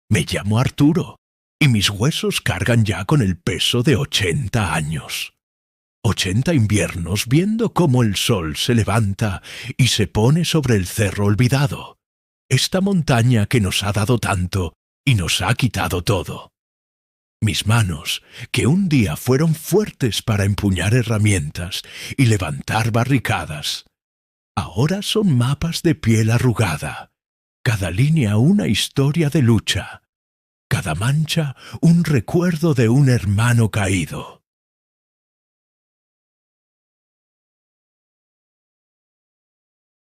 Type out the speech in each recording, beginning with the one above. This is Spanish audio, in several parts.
Me llamo Arturo, y mis huesos cargan ya con el peso de 80 años. 80 inviernos viendo cómo el sol se levanta y se pone sobre el cerro olvidado, esta montaña que nos ha dado tanto y nos ha quitado todo. Mis manos, que un día fueron fuertes para empuñar herramientas y levantar barricadas, ahora son mapas de piel arrugada, cada línea una historia de lucha, cada mancha un recuerdo de un hermano caído.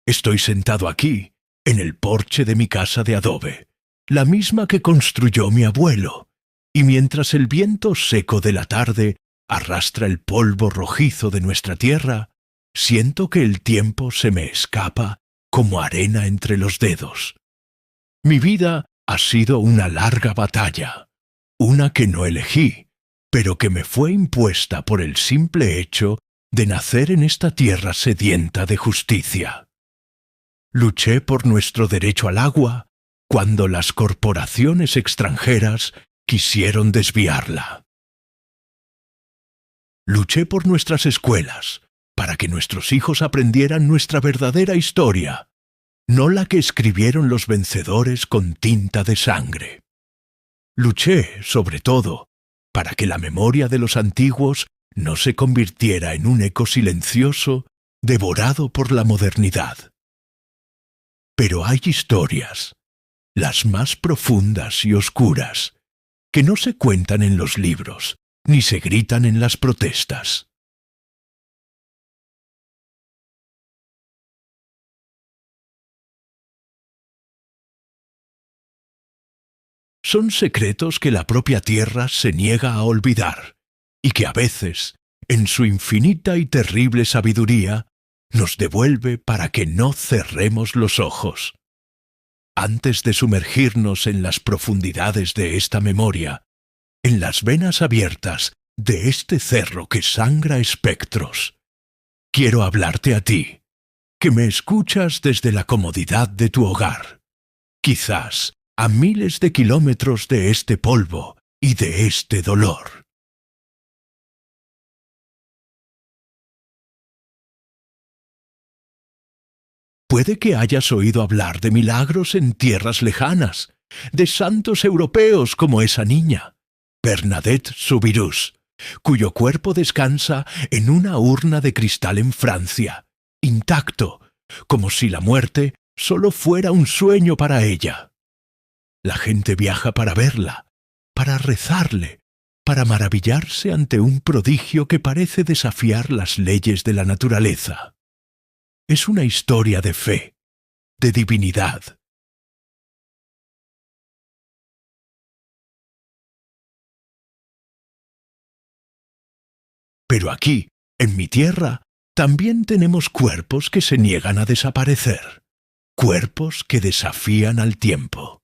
Estoy sentado aquí, en el porche de mi casa de adobe, la misma que construyó mi abuelo, y mientras el viento seco de la tarde arrastra el polvo rojizo de nuestra tierra, siento que el tiempo se me escapa como arena entre los dedos. Mi vida ha sido una larga batalla, una que no elegí, pero que me fue impuesta por el simple hecho de nacer en esta tierra sedienta de justicia. Luché por nuestro derecho al agua cuando las corporaciones extranjeras quisieron desviarla. Luché por nuestras escuelas, para que nuestros hijos aprendieran nuestra verdadera historia, no la que escribieron los vencedores con tinta de sangre. Luché, sobre todo, para que la memoria de los antiguos no se convirtiera en un eco silencioso devorado por la modernidad. Pero hay historias, las más profundas y oscuras, que no se cuentan en los libros, ni se gritan en las protestas. Son secretos que la propia tierra se niega a olvidar, y que a veces, en su infinita y terrible sabiduría, nos devuelve para que no cerremos los ojos. Antes de sumergirnos en las profundidades de esta memoria, en las venas abiertas de este cerro que sangra espectros, quiero hablarte a ti, que me escuchas desde la comodidad de tu hogar, quizás a miles de kilómetros de este polvo y de este dolor. Puede que hayas oído hablar de milagros en tierras lejanas, de santos europeos como esa niña, Bernadette Soubirous, cuyo cuerpo descansa en una urna de cristal en Francia, intacto, como si la muerte solo fuera un sueño para ella. La gente viaja para verla, para rezarle, para maravillarse ante un prodigio que parece desafiar las leyes de la naturaleza. Es una historia de fe, de divinidad. Pero aquí, en mi tierra, también tenemos cuerpos que se niegan a desaparecer, cuerpos que desafían al tiempo.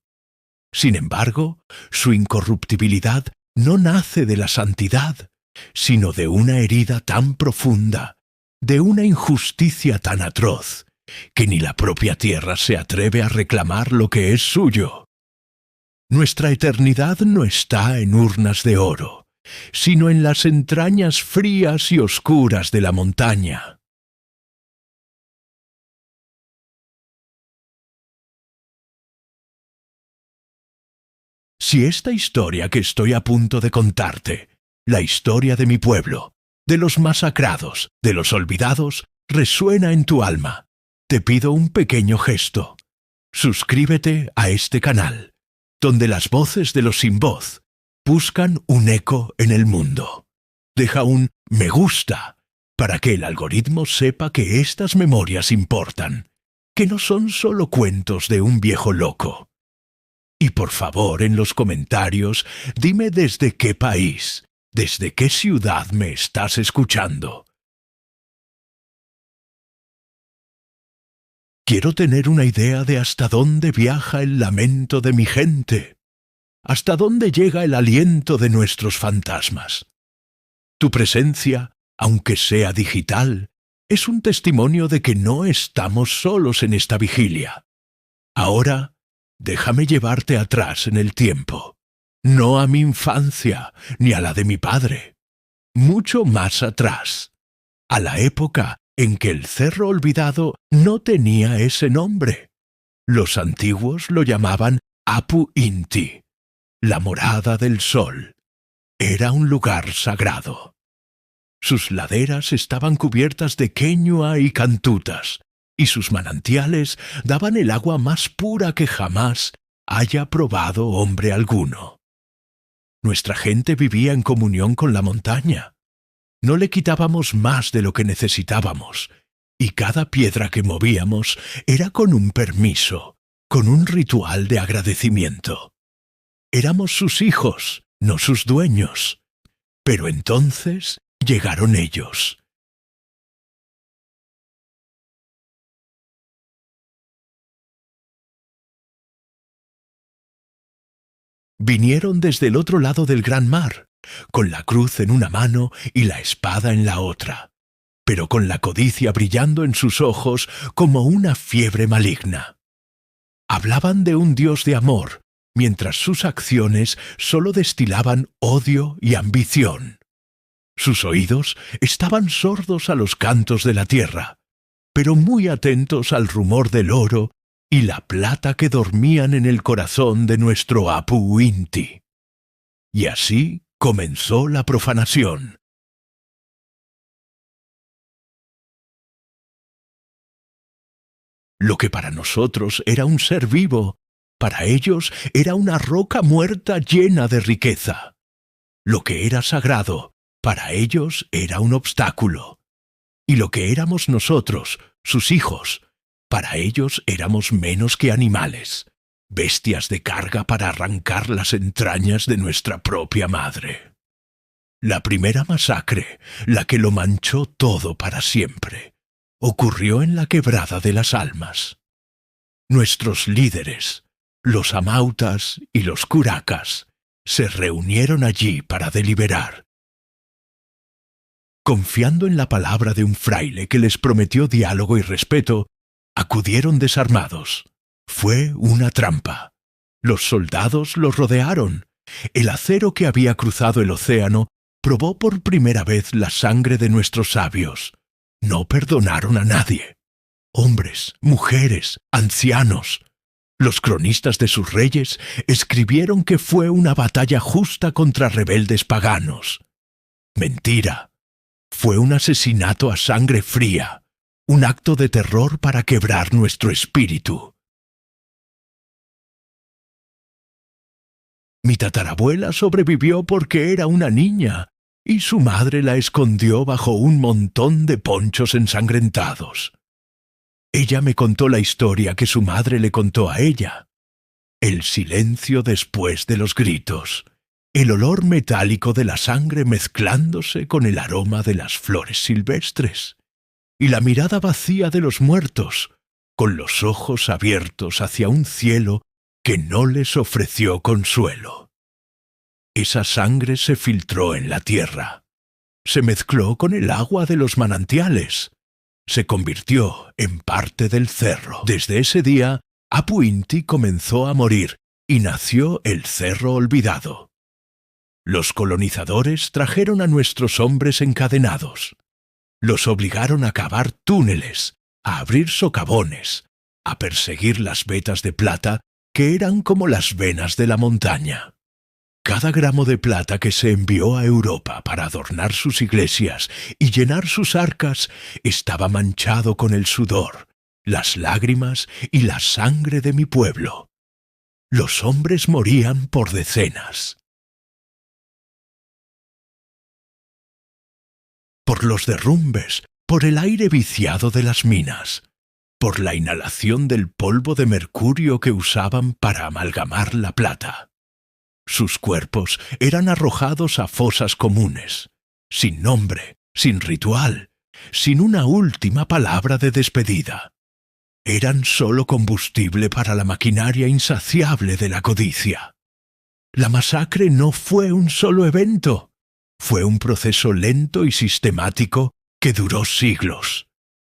Sin embargo, su incorruptibilidad no nace de la santidad, sino de una herida tan profunda, de una injusticia tan atroz, que ni la propia tierra se atreve a reclamar lo que es suyo. Nuestra eternidad no está en urnas de oro, sino en las entrañas frías y oscuras de la montaña. Si esta historia que estoy a punto de contarte, la historia de mi pueblo, de los masacrados, de los olvidados, resuena en tu alma, te pido un pequeño gesto. Suscríbete a este canal, donde las voces de los sin voz buscan un eco en el mundo. Deja un me gusta para que el algoritmo sepa que estas memorias importan, que no son solo cuentos de un viejo loco. Y por favor, en los comentarios, dime desde qué país, desde qué ciudad me estás escuchando. Quiero tener una idea de hasta dónde viaja el lamento de mi gente, hasta dónde llega el aliento de nuestros fantasmas. Tu presencia, aunque sea digital, es un testimonio de que no estamos solos en esta vigilia. Ahora, Déjame llevarte atrás en el tiempo, no a mi infancia ni a la de mi padre, mucho más atrás, a la época en que el Cerro Olvidado no tenía ese nombre. Los antiguos lo llamaban Apu Inti, la morada del sol. Era un lugar sagrado. Sus laderas estaban cubiertas de queñua y cantutas, y sus manantiales daban el agua más pura que jamás haya probado hombre alguno. Nuestra gente vivía en comunión con la montaña. No le quitábamos más de lo que necesitábamos, y cada piedra que movíamos era con un permiso, con un ritual de agradecimiento. Éramos sus hijos, no sus dueños. Pero entonces llegaron ellos. Vinieron desde el otro lado del gran mar, con la cruz en una mano y la espada en la otra, pero con la codicia brillando en sus ojos como una fiebre maligna. Hablaban de un Dios de amor, mientras sus acciones solo destilaban odio y ambición. Sus oídos estaban sordos a los cantos de la tierra, pero muy atentos al rumor del oro y la plata que dormían en el corazón de nuestro Apu Inti. Y así comenzó la profanación. Lo que para nosotros era un ser vivo, para ellos era una roca muerta llena de riqueza. Lo que era sagrado, para ellos era un obstáculo. Y lo que éramos nosotros, sus hijos, para ellos éramos menos que animales, bestias de carga para arrancar las entrañas de nuestra propia madre. La primera masacre, la que lo manchó todo para siempre, ocurrió en la Quebrada de las Almas. Nuestros líderes, los amautas y los curacas, se reunieron allí para deliberar. Confiando en la palabra de un fraile que les prometió diálogo y respeto, acudieron desarmados. Fue una trampa. Los soldados los rodearon. El acero que había cruzado el océano probó por primera vez la sangre de nuestros sabios. No perdonaron a nadie. Hombres, mujeres, ancianos. Los cronistas de sus reyes escribieron que fue una batalla justa contra rebeldes paganos. Mentira. Fue un asesinato a sangre fría, un acto de terror para quebrar nuestro espíritu. Mi tatarabuela sobrevivió porque era una niña, y su madre la escondió bajo un montón de ponchos ensangrentados. Ella me contó la historia que su madre le contó a ella. El silencio después de los gritos. El olor metálico de la sangre mezclándose con el aroma de las flores silvestres, y la mirada vacía de los muertos, con los ojos abiertos hacia un cielo que no les ofreció consuelo. Esa sangre se filtró en la tierra, se mezcló con el agua de los manantiales, se convirtió en parte del cerro. Desde ese día, Apu Inti comenzó a morir y nació el Cerro Olvidado. Los colonizadores trajeron a nuestros hombres encadenados. Los obligaron a cavar túneles, a abrir socavones, a perseguir las vetas de plata que eran como las venas de la montaña. Cada gramo de plata que se envió a Europa para adornar sus iglesias y llenar sus arcas estaba manchado con el sudor, las lágrimas y la sangre de mi pueblo. Los hombres morían por decenas. Por los derrumbes, por el aire viciado de las minas, por la inhalación del polvo de mercurio que usaban para amalgamar la plata. Sus cuerpos eran arrojados a fosas comunes, sin nombre, sin ritual, sin una última palabra de despedida. Eran solo combustible para la maquinaria insaciable de la codicia. La masacre no fue un solo evento. Fue un proceso lento y sistemático que duró siglos.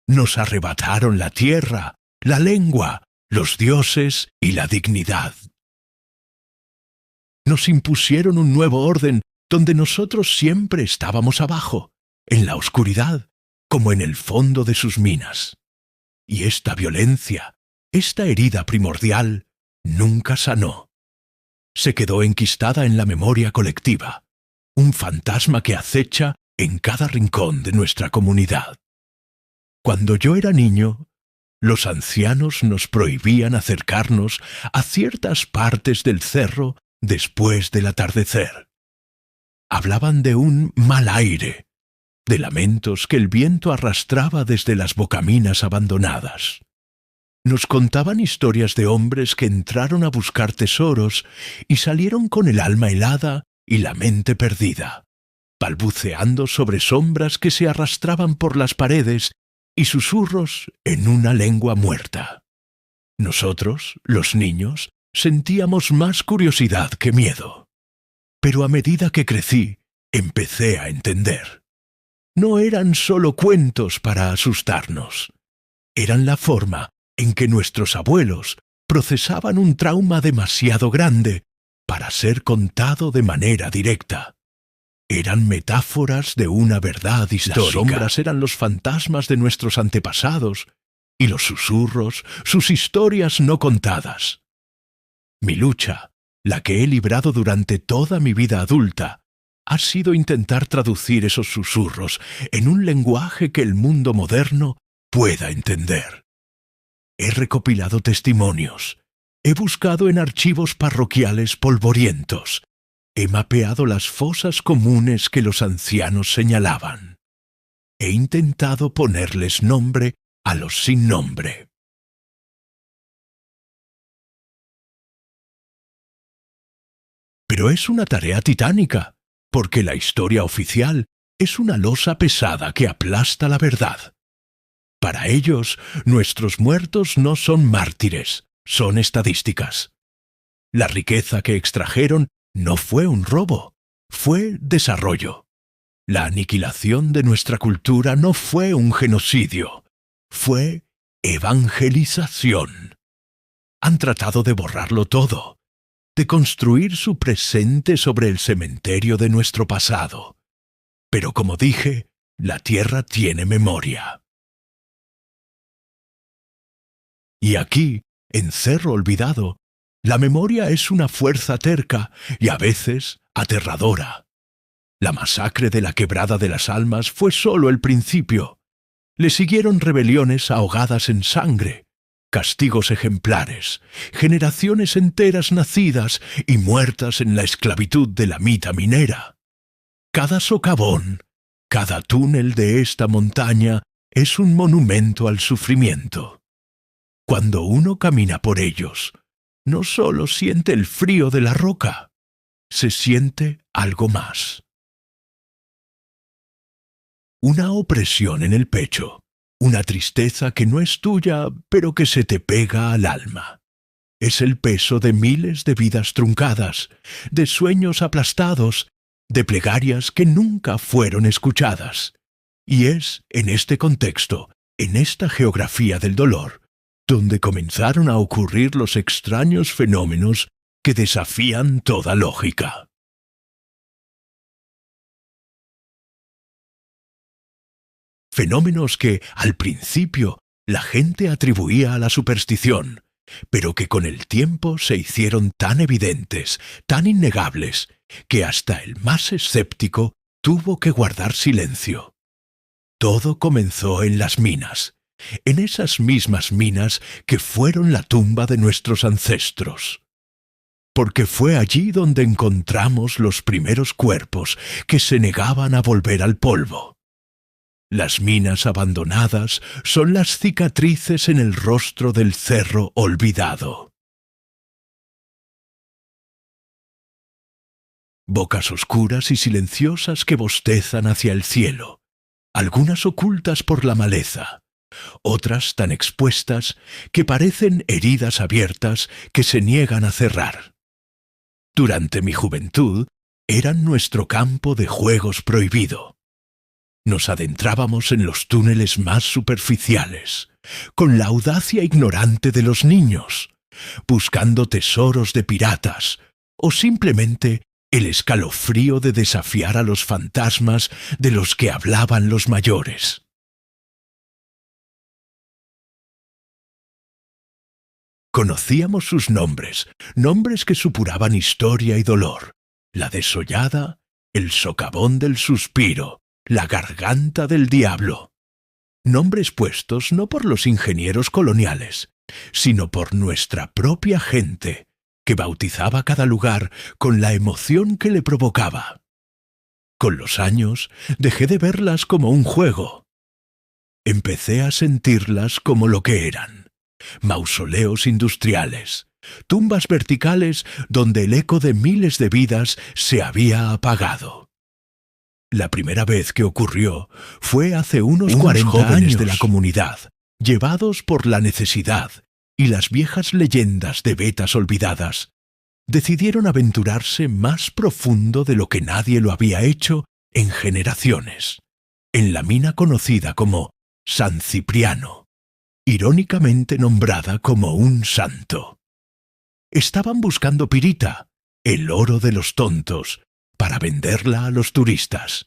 Nos arrebataron la tierra, la lengua, los dioses y la dignidad. Nos impusieron un nuevo orden donde nosotros siempre estábamos abajo, en la oscuridad, como en el fondo de sus minas. Y esta violencia, esta herida primordial, nunca sanó. Se quedó enquistada en la memoria colectiva, un fantasma que acecha en cada rincón de nuestra comunidad. Cuando yo era niño, los ancianos nos prohibían acercarnos a ciertas partes del cerro después del atardecer. Hablaban de un mal aire, de lamentos que el viento arrastraba desde las bocaminas abandonadas. Nos contaban historias de hombres que entraron a buscar tesoros y salieron con el alma helada y la mente perdida, balbuceando sobre sombras que se arrastraban por las paredes y susurros en una lengua muerta. Nosotros, los niños, sentíamos más curiosidad que miedo. Pero a medida que crecí, empecé a entender. No eran solo cuentos para asustarnos. Eran la forma en que nuestros abuelos procesaban un trauma demasiado grande para ser contado de manera directa. Eran metáforas de una verdad histórica. Las sombras eran los fantasmas de nuestros antepasados y los susurros, sus historias no contadas. Mi lucha, la que he librado durante toda mi vida adulta, ha sido intentar traducir esos susurros en un lenguaje que el mundo moderno pueda entender. He recopilado testimonios, he buscado en archivos parroquiales polvorientos, he mapeado las fosas comunes que los ancianos señalaban. He intentado ponerles nombre a los sin nombre. Pero es una tarea titánica, porque la historia oficial es una losa pesada que aplasta la verdad. Para ellos, nuestros muertos no son mártires, son estadísticas. La riqueza que extrajeron no fue un robo, fue desarrollo. La aniquilación de nuestra cultura no fue un genocidio, fue evangelización. Han tratado de borrarlo todo, de construir su presente sobre el cementerio de nuestro pasado. Pero como dije, la tierra tiene memoria. Y aquí, en Cerro Olvidado, la memoria es una fuerza terca y a veces aterradora. La masacre de la Quebrada de las Almas fue solo el principio. Le siguieron rebeliones ahogadas en sangre, castigos ejemplares, generaciones enteras nacidas y muertas en la esclavitud de la mita minera. Cada socavón, cada túnel de esta montaña es un monumento al sufrimiento. Cuando uno camina por ellos, no solo siente el frío de la roca, se siente algo más. Una opresión en el pecho, una tristeza que no es tuya, pero que se te pega al alma. Es el peso de miles de vidas truncadas, de sueños aplastados, de plegarias que nunca fueron escuchadas. Y es en este contexto, en esta geografía del dolor, donde comenzaron a ocurrir los extraños fenómenos que desafían toda lógica. Fenómenos que, al principio, la gente atribuía a la superstición, pero que con el tiempo se hicieron tan evidentes, tan innegables, que hasta el más escéptico tuvo que guardar silencio. Todo comenzó en las minas, en esas mismas minas que fueron la tumba de nuestros ancestros. Porque fue allí donde encontramos los primeros cuerpos que se negaban a volver al polvo. Las minas abandonadas son las cicatrices en el rostro del cerro olvidado. Bocas oscuras y silenciosas que bostezan hacia el cielo, algunas ocultas por la maleza, otras tan expuestas que parecen heridas abiertas que se niegan a cerrar. Durante mi juventud, eran nuestro campo de juegos prohibido. Nos adentrábamos en los túneles más superficiales, con la audacia ignorante de los niños, buscando tesoros de piratas o simplemente el escalofrío de desafiar a los fantasmas de los que hablaban los mayores. Conocíamos sus nombres, nombres que supuraban historia y dolor: la desollada, el socavón del suspiro, la garganta del diablo. Nombres puestos no por los ingenieros coloniales, sino por nuestra propia gente, que bautizaba cada lugar con la emoción que le provocaba. Con los años dejé de verlas como un juego. Empecé a sentirlas como lo que eran: mausoleos industriales, tumbas verticales donde el eco de miles de vidas se había apagado. La primera vez que ocurrió fue hace unos 40 jóvenes años de la comunidad, llevados por la necesidad y las viejas leyendas de vetas olvidadas, decidieron aventurarse más profundo de lo que nadie lo había hecho en generaciones, en la mina conocida como San Cipriano, irónicamente nombrada como un santo. Estaban buscando pirita, el oro de los tontos, para venderla a los turistas.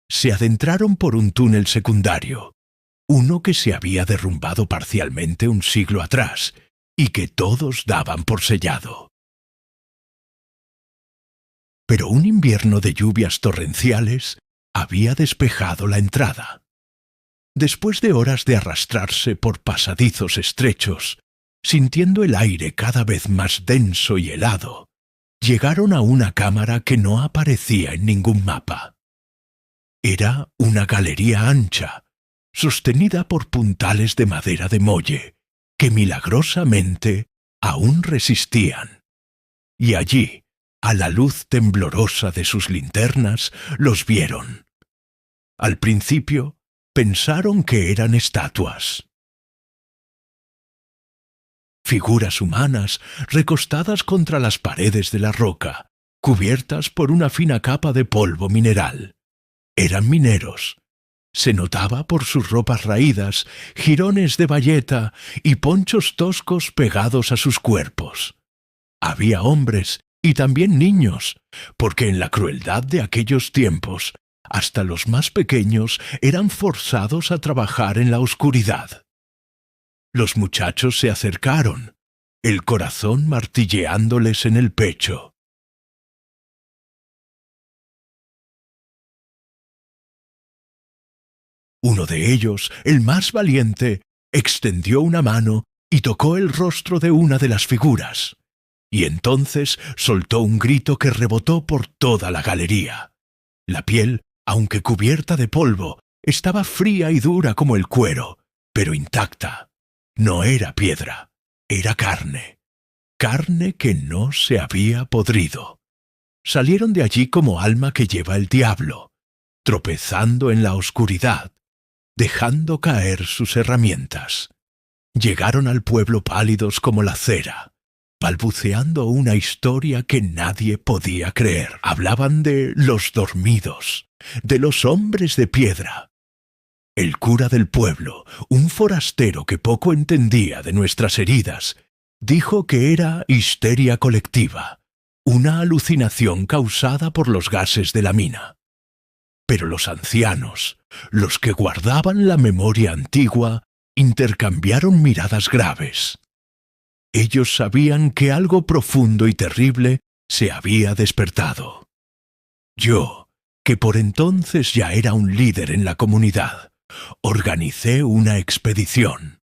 Se adentraron por un túnel secundario, uno que se había derrumbado parcialmente un siglo atrás y que todos daban por sellado. Pero un invierno de lluvias torrenciales había despejado la entrada. Después de horas de arrastrarse por pasadizos estrechos, sintiendo el aire cada vez más denso y helado, llegaron a una cámara que no aparecía en ningún mapa. Era una galería ancha, sostenida por puntales de madera de molle, que milagrosamente aún resistían. Y allí, a la luz temblorosa de sus linternas, los vieron. Al principio, pensaron que eran estatuas. Figuras humanas recostadas contra las paredes de la roca, cubiertas por una fina capa de polvo mineral. Eran mineros. Se notaba por sus ropas raídas, jirones de bayeta y ponchos toscos pegados a sus cuerpos. Había hombres y también niños, porque en la crueldad de aquellos tiempos, hasta los más pequeños eran forzados a trabajar en la oscuridad. Los muchachos se acercaron, el corazón martilleándoles en el pecho. Uno de ellos, el más valiente, extendió una mano y tocó el rostro de una de las figuras, y entonces soltó un grito que rebotó por toda la galería. La piel, aunque cubierta de polvo, estaba fría y dura como el cuero, pero intacta. No era piedra, era carne. Carne que no se había podrido. Salieron de allí como alma que lleva el diablo, tropezando en la oscuridad, dejando caer sus herramientas. Llegaron al pueblo pálidos como la cera, balbuceando una historia que nadie podía creer. Hablaban de los dormidos, de los hombres de piedra. El cura del pueblo, un forastero que poco entendía de nuestras heridas, dijo que era histeria colectiva, una alucinación causada por los gases de la mina. Pero los ancianos, los que guardaban la memoria antigua, intercambiaron miradas graves. Ellos sabían que algo profundo y terrible se había despertado. Yo, que por entonces ya era un líder en la comunidad, organicé una expedición.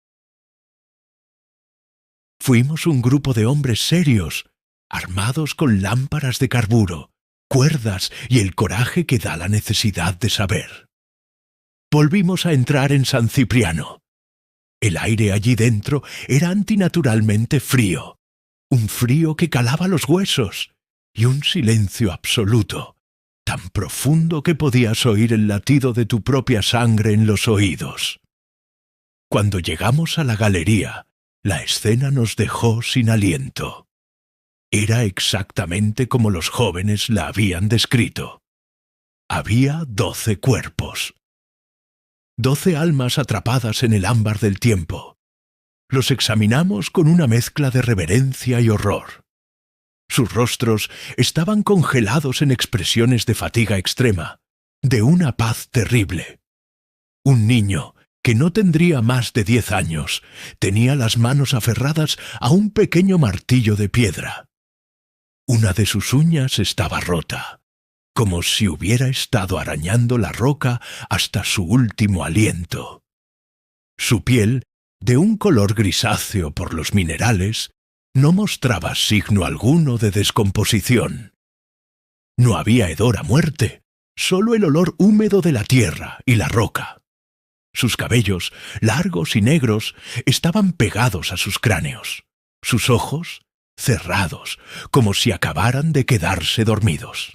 Fuimos un grupo de hombres serios, armados con lámparas de carburo, cuerdas y el coraje que da la necesidad de saber. Volvimos a entrar en San Cipriano. El aire allí dentro era antinaturalmente frío, un frío que calaba los huesos, y un silencio absoluto, tan profundo que podías oír el latido de tu propia sangre en los oídos. Cuando llegamos a la galería, la escena nos dejó sin aliento. Era exactamente como los jóvenes la habían descrito. había 12 cuerpos. 12 almas atrapadas en el ámbar del tiempo. Los examinamos con una mezcla de reverencia y horror. Sus rostros estaban congelados en expresiones de fatiga extrema, de una paz terrible. Un niño, que no tendría más de 10 años, tenía las manos aferradas a un pequeño martillo de piedra. Una de sus uñas estaba rota, como si hubiera estado arañando la roca hasta su último aliento. Su piel, de un color grisáceo por los minerales, no mostraba signo alguno de descomposición. No había hedor a muerte, solo el olor húmedo de la tierra y la roca. Sus cabellos, largos y negros, estaban pegados a sus cráneos. Sus ojos, cerrados, como si acabaran de quedarse dormidos.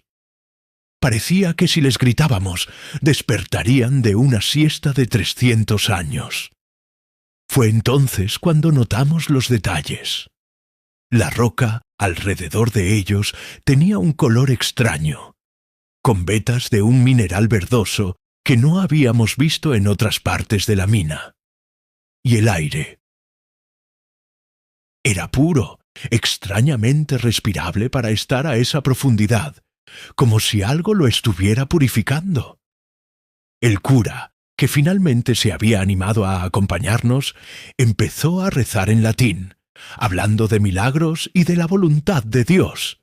Parecía que si les gritábamos, despertarían de una siesta de 300 años. Fue entonces cuando notamos los detalles. La roca, alrededor de ellos, tenía un color extraño, con vetas de un mineral verdoso que no habíamos visto en otras partes de la mina. Y el aire era puro, extrañamente respirable para estar a esa profundidad, como si algo lo estuviera purificando. El cura, que finalmente se había animado a acompañarnos, empezó a rezar en latín, hablando de milagros y de la voluntad de Dios.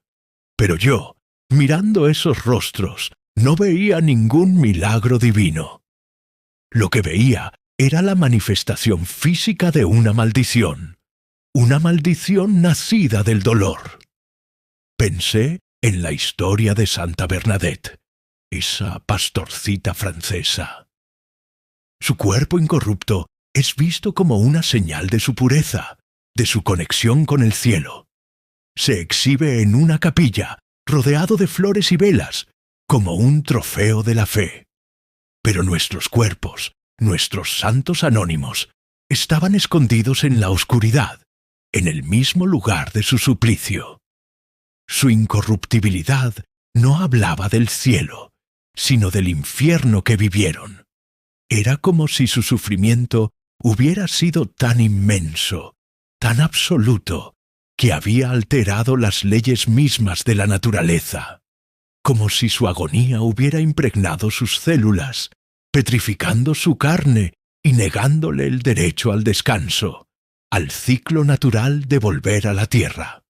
Pero yo, mirando esos rostros, no veía ningún milagro divino. Lo que veía era la manifestación física de una maldición nacida del dolor. Pensé en la historia de Santa Bernadette, esa pastorcita francesa. Su cuerpo incorrupto es visto como una señal de su pureza, de su conexión con el cielo. Se exhibe en una capilla, rodeado de flores y velas, como un trofeo de la fe. Pero nuestros cuerpos, nuestros santos anónimos, estaban escondidos en la oscuridad, en el mismo lugar de su suplicio. Su incorruptibilidad no hablaba del cielo, sino del infierno que vivieron. Era como si su sufrimiento hubiera sido tan inmenso, tan absoluto, que había alterado las leyes mismas de la naturaleza, como si su agonía hubiera impregnado sus células, petrificando su carne y negándole el derecho al descanso, al ciclo natural de volver a la tierra.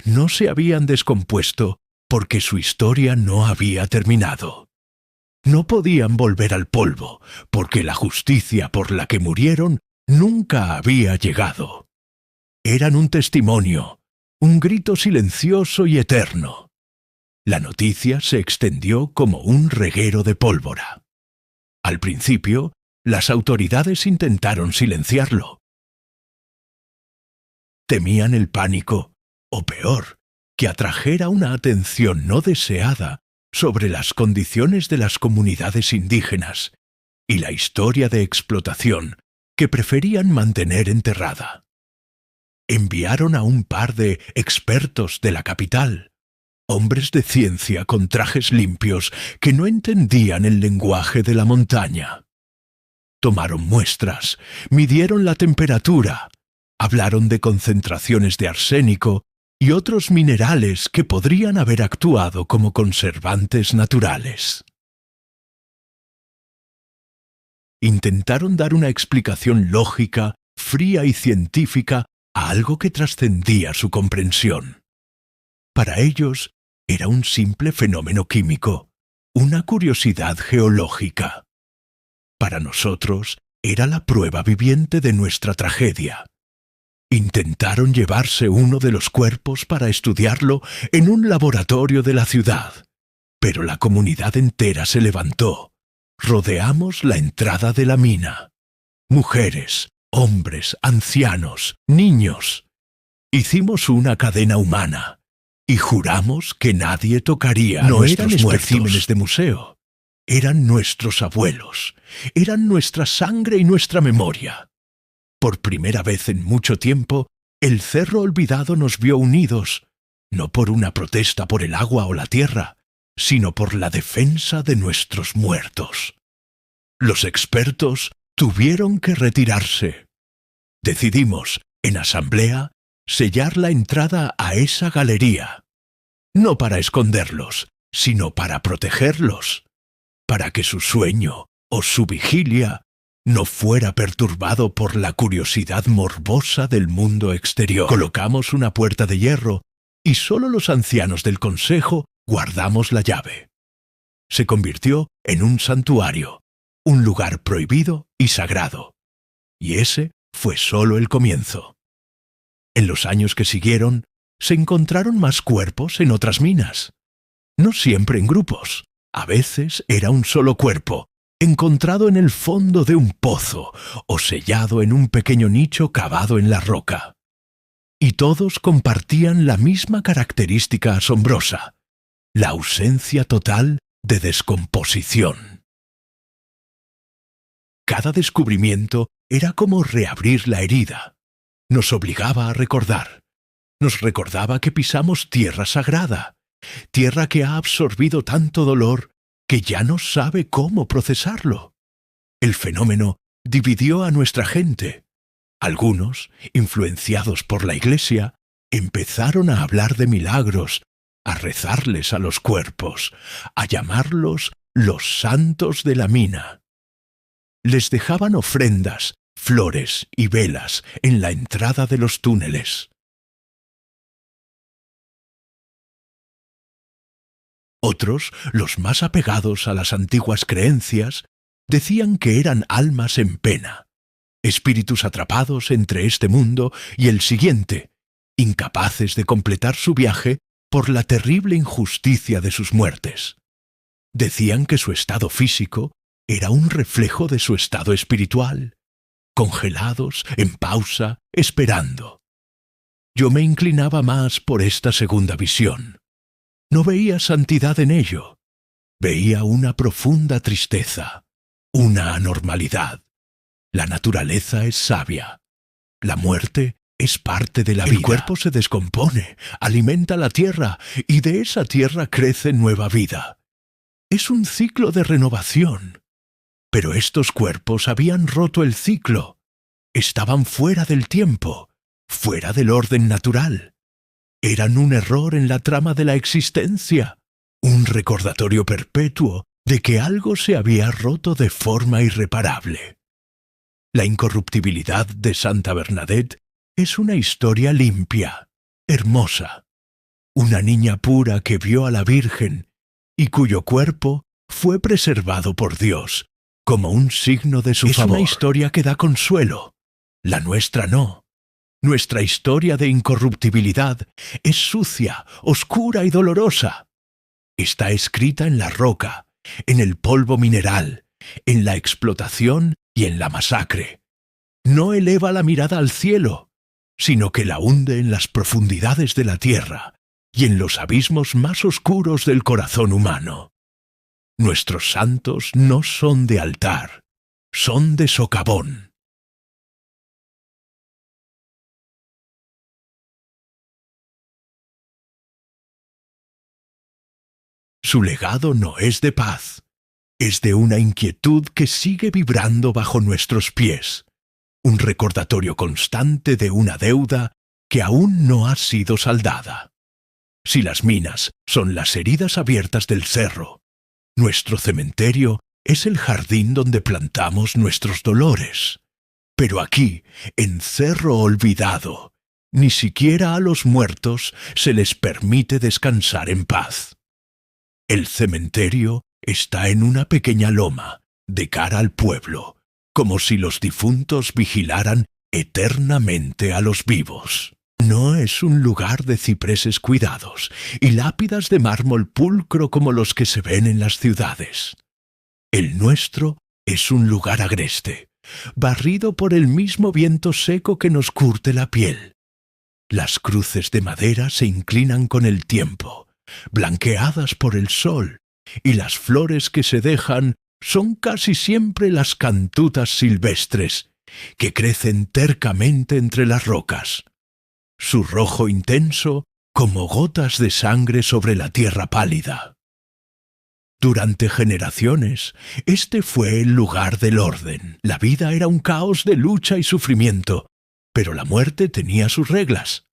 No se habían descompuesto porque su historia no había terminado. No podían volver al polvo porque la justicia por la que murieron nunca había llegado. Eran un testimonio, un grito silencioso y eterno. La noticia se extendió como un reguero de pólvora. Al principio, las autoridades intentaron silenciarlo. Temían el pánico, o peor, que atrajera una atención no deseada sobre las condiciones de las comunidades indígenas y la historia de explotación que preferían mantener enterrada. Enviaron a un par de expertos de la capital, hombres de ciencia con trajes limpios que no entendían el lenguaje de la montaña. Tomaron muestras, midieron la temperatura, hablaron de concentraciones de arsénico y otros minerales que podrían haber actuado como conservantes naturales. Intentaron dar una explicación lógica, fría y científica a algo que trascendía su comprensión. Para ellos era un simple fenómeno químico, una curiosidad geológica. Para nosotros era la prueba viviente de nuestra tragedia. Intentaron llevarse uno de los cuerpos para estudiarlo en un laboratorio de la ciudad, pero la comunidad entera se levantó. Rodeamos la entrada de la mina. Mujeres, hombres, ancianos, niños. Hicimos una cadena humana y juramos que nadie tocaría a nuestros especímenes de museo. Eran nuestros abuelos, eran nuestra sangre y nuestra memoria. Por primera vez en mucho tiempo, el Cerro Olvidado nos vio unidos, no por una protesta por el agua o la tierra, sino por la defensa de nuestros muertos. Los expertos tuvieron que retirarse. Decidimos, en asamblea, sellar la entrada a esa galería, no para esconderlos, sino para protegerlos, para que su sueño o su vigilia no fuera perturbado por la curiosidad morbosa del mundo exterior. Colocamos una puerta de hierro y solo los ancianos del consejo guardamos la llave. Se convirtió en un santuario, un lugar prohibido y sagrado. Y ese fue solo el comienzo. En los años que siguieron, se encontraron más cuerpos en otras minas. No siempre en grupos. A veces era un solo cuerpo, encontrado en el fondo de un pozo o sellado en un pequeño nicho cavado en la roca. Y todos compartían la misma característica asombrosa: la ausencia total de descomposición. Cada descubrimiento era como reabrir la herida. Nos obligaba a recordar. Nos recordaba que pisamos tierra sagrada, tierra que ha absorbido tanto dolor que ya no sabe cómo procesarlo. El fenómeno dividió a nuestra gente. Algunos, influenciados por la Iglesia, empezaron a hablar de milagros, a rezarles a los cuerpos, a llamarlos los santos de la mina. Les dejaban ofrendas, flores y velas en la entrada de los túneles. Otros, los más apegados a las antiguas creencias, decían que eran almas en pena, espíritus atrapados entre este mundo y el siguiente, incapaces de completar su viaje por la terrible injusticia de sus muertes. Decían que su estado físico era un reflejo de su estado espiritual, congelados, en pausa, esperando. Yo me inclinaba más por esta segunda visión. No veía santidad en ello. Veía una profunda tristeza, una anormalidad. La naturaleza es sabia. La muerte es parte de la vida. El cuerpo se descompone, alimenta la tierra y de esa tierra crece nueva vida. Es un ciclo de renovación. Pero estos cuerpos habían roto el ciclo. Estaban fuera del tiempo, fuera del orden natural. Eran un error en la trama de la existencia, un recordatorio perpetuo de que algo se había roto de forma irreparable. La incorruptibilidad de Santa Bernadette es una historia limpia, hermosa. Una niña pura que vio a la Virgen y cuyo cuerpo fue preservado por Dios como un signo de su favor. Es una historia que da consuelo. La nuestra no. Nuestra historia de incorruptibilidad es sucia, oscura y dolorosa. Está escrita en la roca, en el polvo mineral, en la explotación y en la masacre. No eleva la mirada al cielo, sino que la hunde en las profundidades de la tierra y en los abismos más oscuros del corazón humano. Nuestros santos no son de altar, son de socavón. Su legado no es de paz, es de una inquietud que sigue vibrando bajo nuestros pies, un recordatorio constante de una deuda que aún no ha sido saldada. Si las minas son las heridas abiertas del cerro, nuestro cementerio es el jardín donde plantamos nuestros dolores. Pero aquí, en Cerro Olvidado, ni siquiera a los muertos se les permite descansar en paz. El cementerio está en una pequeña loma, de cara al pueblo, como si los difuntos vigilaran eternamente a los vivos. No es un lugar de cipreses cuidados y lápidas de mármol pulcro como los que se ven en las ciudades. El nuestro es un lugar agreste, barrido por el mismo viento seco que nos curte la piel. Las cruces de madera se inclinan con el tiempo, blanqueadas por el sol, y las flores que se dejan son casi siempre las cantutas silvestres, que crecen tercamente entre las rocas. Su rojo intenso como gotas de sangre sobre la tierra pálida. Durante generaciones, este fue el lugar del orden. La vida era un caos de lucha y sufrimiento, pero la muerte tenía sus reglas.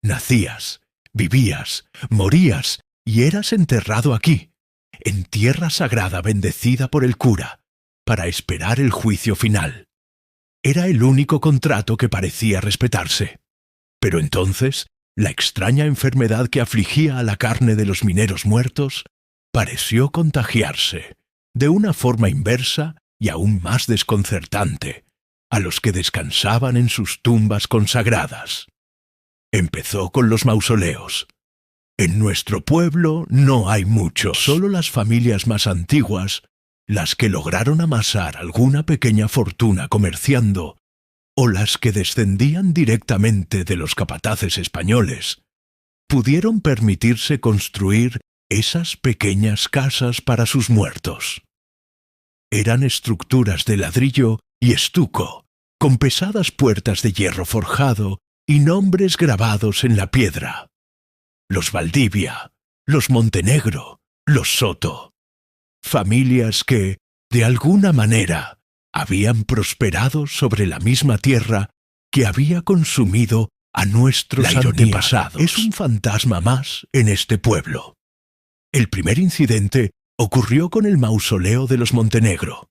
Nacías, vivías, morías y eras enterrado aquí, en tierra sagrada bendecida por el cura, para esperar el juicio final. Era el único contrato que parecía respetarse. Pero entonces, la extraña enfermedad que afligía a la carne de los mineros muertos pareció contagiarse, de una forma inversa y aún más desconcertante, a los que descansaban en sus tumbas consagradas. Empezó con los mausoleos. En nuestro pueblo no hay muchos, solo las familias más antiguas, las que lograron amasar alguna pequeña fortuna comerciando, o las que descendían directamente de los capataces españoles, pudieron permitirse construir esas pequeñas casas para sus muertos. Eran estructuras de ladrillo y estuco, con pesadas puertas de hierro forjado y nombres grabados en la piedra. Los Valdivia, los Montenegro, los Soto. Familias que, de alguna manera, habían prosperado sobre la misma tierra que había consumido a nuestros antepasados. Es un fantasma más en este pueblo. El primer incidente ocurrió con el mausoleo de los Montenegro.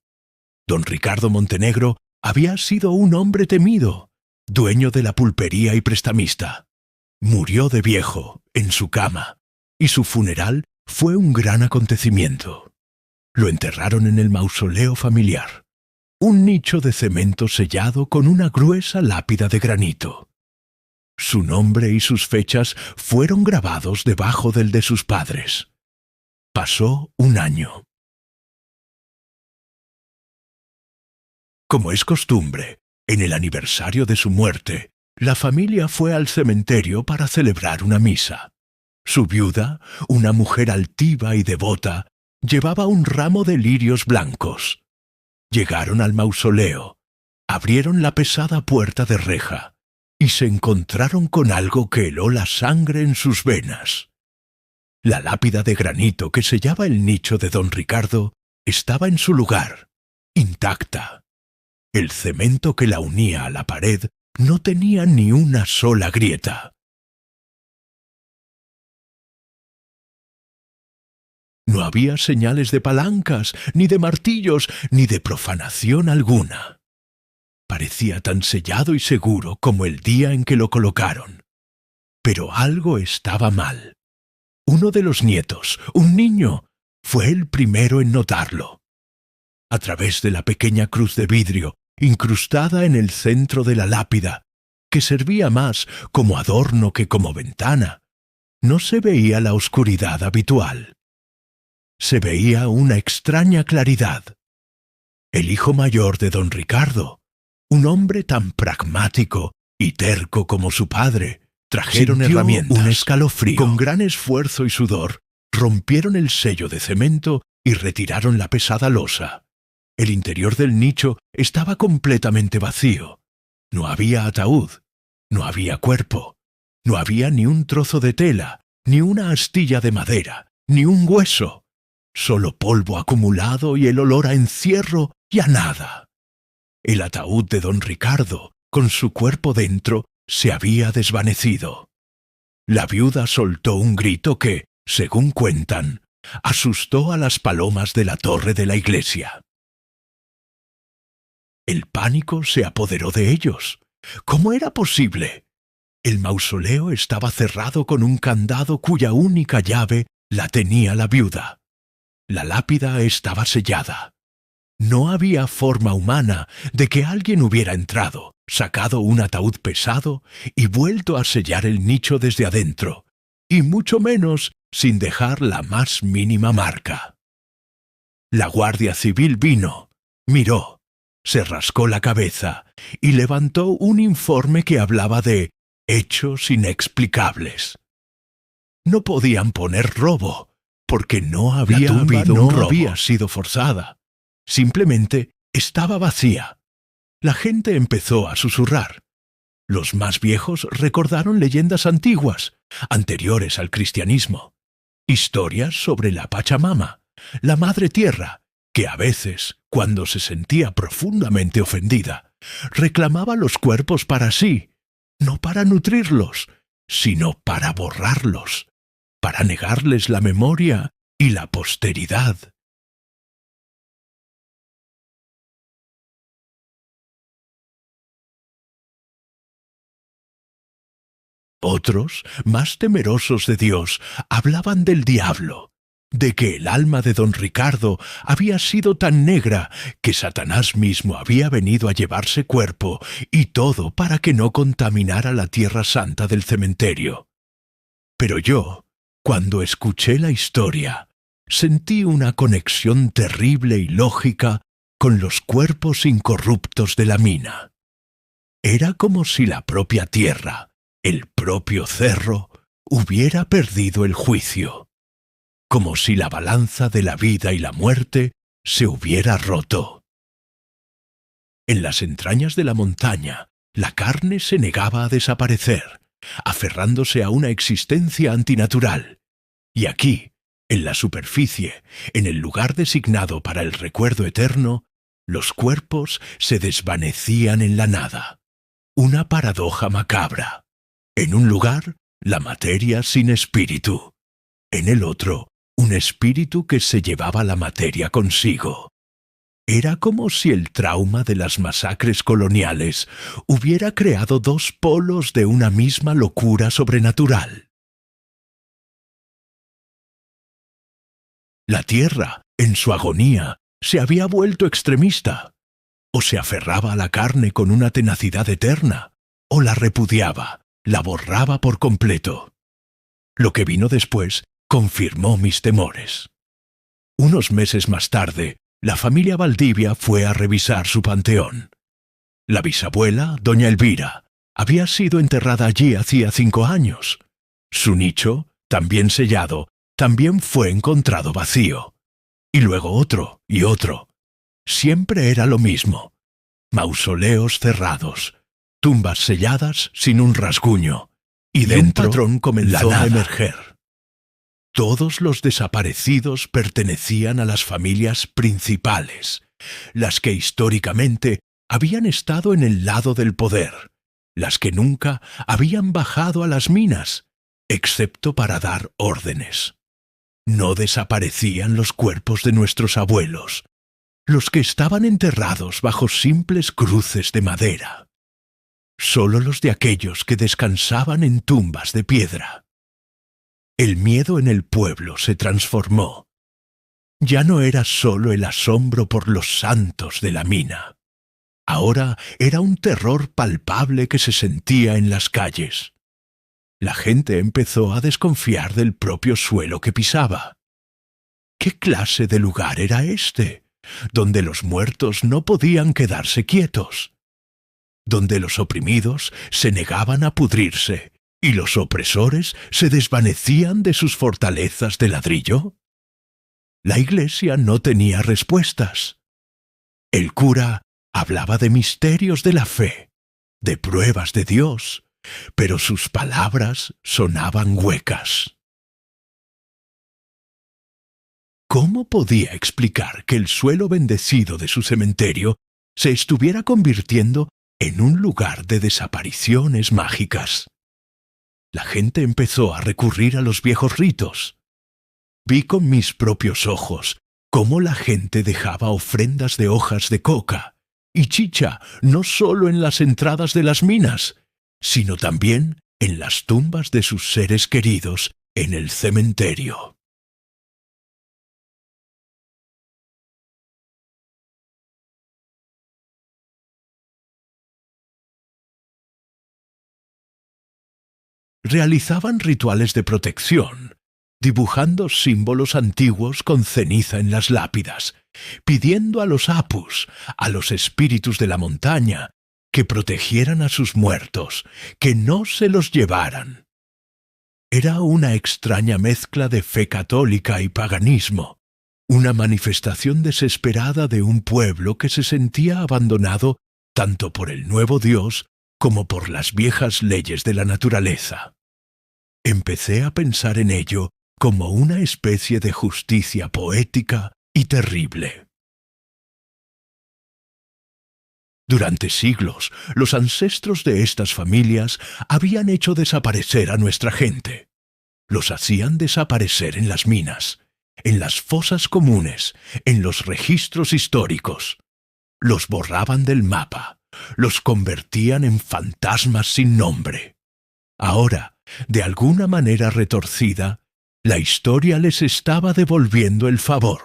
Don Ricardo Montenegro había sido un hombre temido, dueño de la pulpería y prestamista. Murió de viejo, en su cama, y su funeral fue un gran acontecimiento. Lo enterraron en el mausoleo familiar, un nicho de cemento sellado con una gruesa lápida de granito. Su nombre y sus fechas fueron grabados debajo del de sus padres. Pasó un año. Como es costumbre, en el aniversario de su muerte, la familia fue al cementerio para celebrar una misa. Su viuda, una mujer altiva y devota, llevaba un ramo de lirios blancos. Llegaron al mausoleo, abrieron la pesada puerta de reja y se encontraron con algo que heló la sangre en sus venas. La lápida de granito que sellaba el nicho de don Ricardo estaba en su lugar, intacta. El cemento que la unía a la pared no tenía ni una sola grieta. No había señales de palancas, ni de martillos, ni de profanación alguna. Parecía tan sellado y seguro como el día en que lo colocaron. Pero algo estaba mal. Uno de los nietos, un niño, fue el primero en notarlo. A través de la pequeña cruz de vidrio, incrustada en el centro de la lápida, que servía más como adorno que como ventana, no se veía la oscuridad habitual. Se veía una extraña claridad. El hijo mayor de don Ricardo, un hombre tan pragmático y terco como su padre, trajeron herramientas. Un escalofrío. Con gran esfuerzo y sudor, rompieron el sello de cemento y retiraron la pesada losa. El interior del nicho estaba completamente vacío. No había ataúd, no había cuerpo, no había ni un trozo de tela, ni una astilla de madera, ni un hueso. Solo polvo acumulado y el olor a encierro y a nada. El ataúd de don Ricardo, con su cuerpo dentro, se había desvanecido. La viuda soltó un grito que, según cuentan, asustó a las palomas de la torre de la iglesia. El pánico se apoderó de ellos. ¿Cómo era posible? El mausoleo estaba cerrado con un candado cuya única llave la tenía la viuda. La lápida estaba sellada. No había forma humana de que alguien hubiera entrado, sacado un ataúd pesado y vuelto a sellar el nicho desde adentro, y mucho menos sin dejar la más mínima marca. La Guardia Civil vino, miró, se rascó la cabeza y levantó un informe que hablaba de hechos inexplicables. No podían poner robo, porque no había habido un robo. Había sido forzada. Simplemente estaba vacía. La gente empezó a susurrar. Los más viejos recordaron leyendas antiguas, anteriores al cristianismo. Historias sobre la Pachamama, la Madre Tierra, que a veces, cuando se sentía profundamente ofendida, reclamaba los cuerpos para sí, no para nutrirlos, sino para borrarlos, para negarles la memoria y la posteridad. Otros, más temerosos de Dios, hablaban del diablo, de que el alma de don Ricardo había sido tan negra que Satanás mismo había venido a llevarse cuerpo y todo para que no contaminara la tierra santa del cementerio. Pero yo, cuando escuché la historia, sentí una conexión terrible y lógica con los cuerpos incorruptos de la mina. Era como si la propia tierra, el propio cerro, hubiera perdido el juicio, como si la balanza de la vida y la muerte se hubiera roto. En las entrañas de la montaña, la carne se negaba a desaparecer, aferrándose a una existencia antinatural, y aquí, en la superficie, en el lugar designado para el recuerdo eterno, los cuerpos se desvanecían en la nada. Una paradoja macabra. En un lugar, la materia sin espíritu. En el otro, un espíritu que se llevaba la materia consigo. Era como si el trauma de las masacres coloniales hubiera creado dos polos de una misma locura sobrenatural. La tierra, en su agonía, se había vuelto extremista. O se aferraba a la carne con una tenacidad eterna, o la repudiaba, la borraba por completo. Lo que vino después confirmó mis temores. Unos meses más tarde, la familia Valdivia fue a revisar su panteón. La bisabuela, doña Elvira, había sido enterrada allí hacía 5 años. Su nicho, también sellado, también fue encontrado vacío. Y luego otro y otro. Siempre era lo mismo. Mausoleos cerrados, tumbas selladas sin un rasguño, y dentro un patrón comenzó a emerger. Todos los desaparecidos pertenecían a las familias principales, las que históricamente habían estado en el lado del poder, las que nunca habían bajado a las minas, excepto para dar órdenes. No desaparecían los cuerpos de nuestros abuelos, los que estaban enterrados bajo simples cruces de madera. Solo los de aquellos que descansaban en tumbas de piedra. El miedo en el pueblo se transformó. Ya no era solo el asombro por los santos de la mina. Ahora era un terror palpable que se sentía en las calles. La gente empezó a desconfiar del propio suelo que pisaba. ¿Qué clase de lugar era este, donde los muertos no podían quedarse quietos? Donde los oprimidos se negaban a pudrirse y los opresores se desvanecían de sus fortalezas de ladrillo. La iglesia no tenía respuestas. El cura hablaba de misterios de la fe, de pruebas de Dios, pero sus palabras sonaban huecas. ¿Cómo podía explicar que el suelo bendecido de su cementerio se estuviera convirtiendo en un lugar de desapariciones mágicas? La gente empezó a recurrir a los viejos ritos. Vi con mis propios ojos cómo la gente dejaba ofrendas de hojas de coca y chicha no solo en las entradas de las minas, sino también en las tumbas de sus seres queridos en el cementerio. Realizaban rituales de protección, dibujando símbolos antiguos con ceniza en las lápidas, pidiendo a los apus, a los espíritus de la montaña, que protegieran a sus muertos, que no se los llevaran. Era una extraña mezcla de fe católica y paganismo, una manifestación desesperada de un pueblo que se sentía abandonado tanto por el nuevo Dios como por las viejas leyes de la naturaleza. Empecé a pensar en ello como una especie de justicia poética y terrible. Durante siglos, los ancestros de estas familias habían hecho desaparecer a nuestra gente. Los hacían desaparecer en las minas, en las fosas comunes, en los registros históricos. Los borraban del mapa, los convertían en fantasmas sin nombre. Ahora, de alguna manera retorcida, la historia les estaba devolviendo el favor.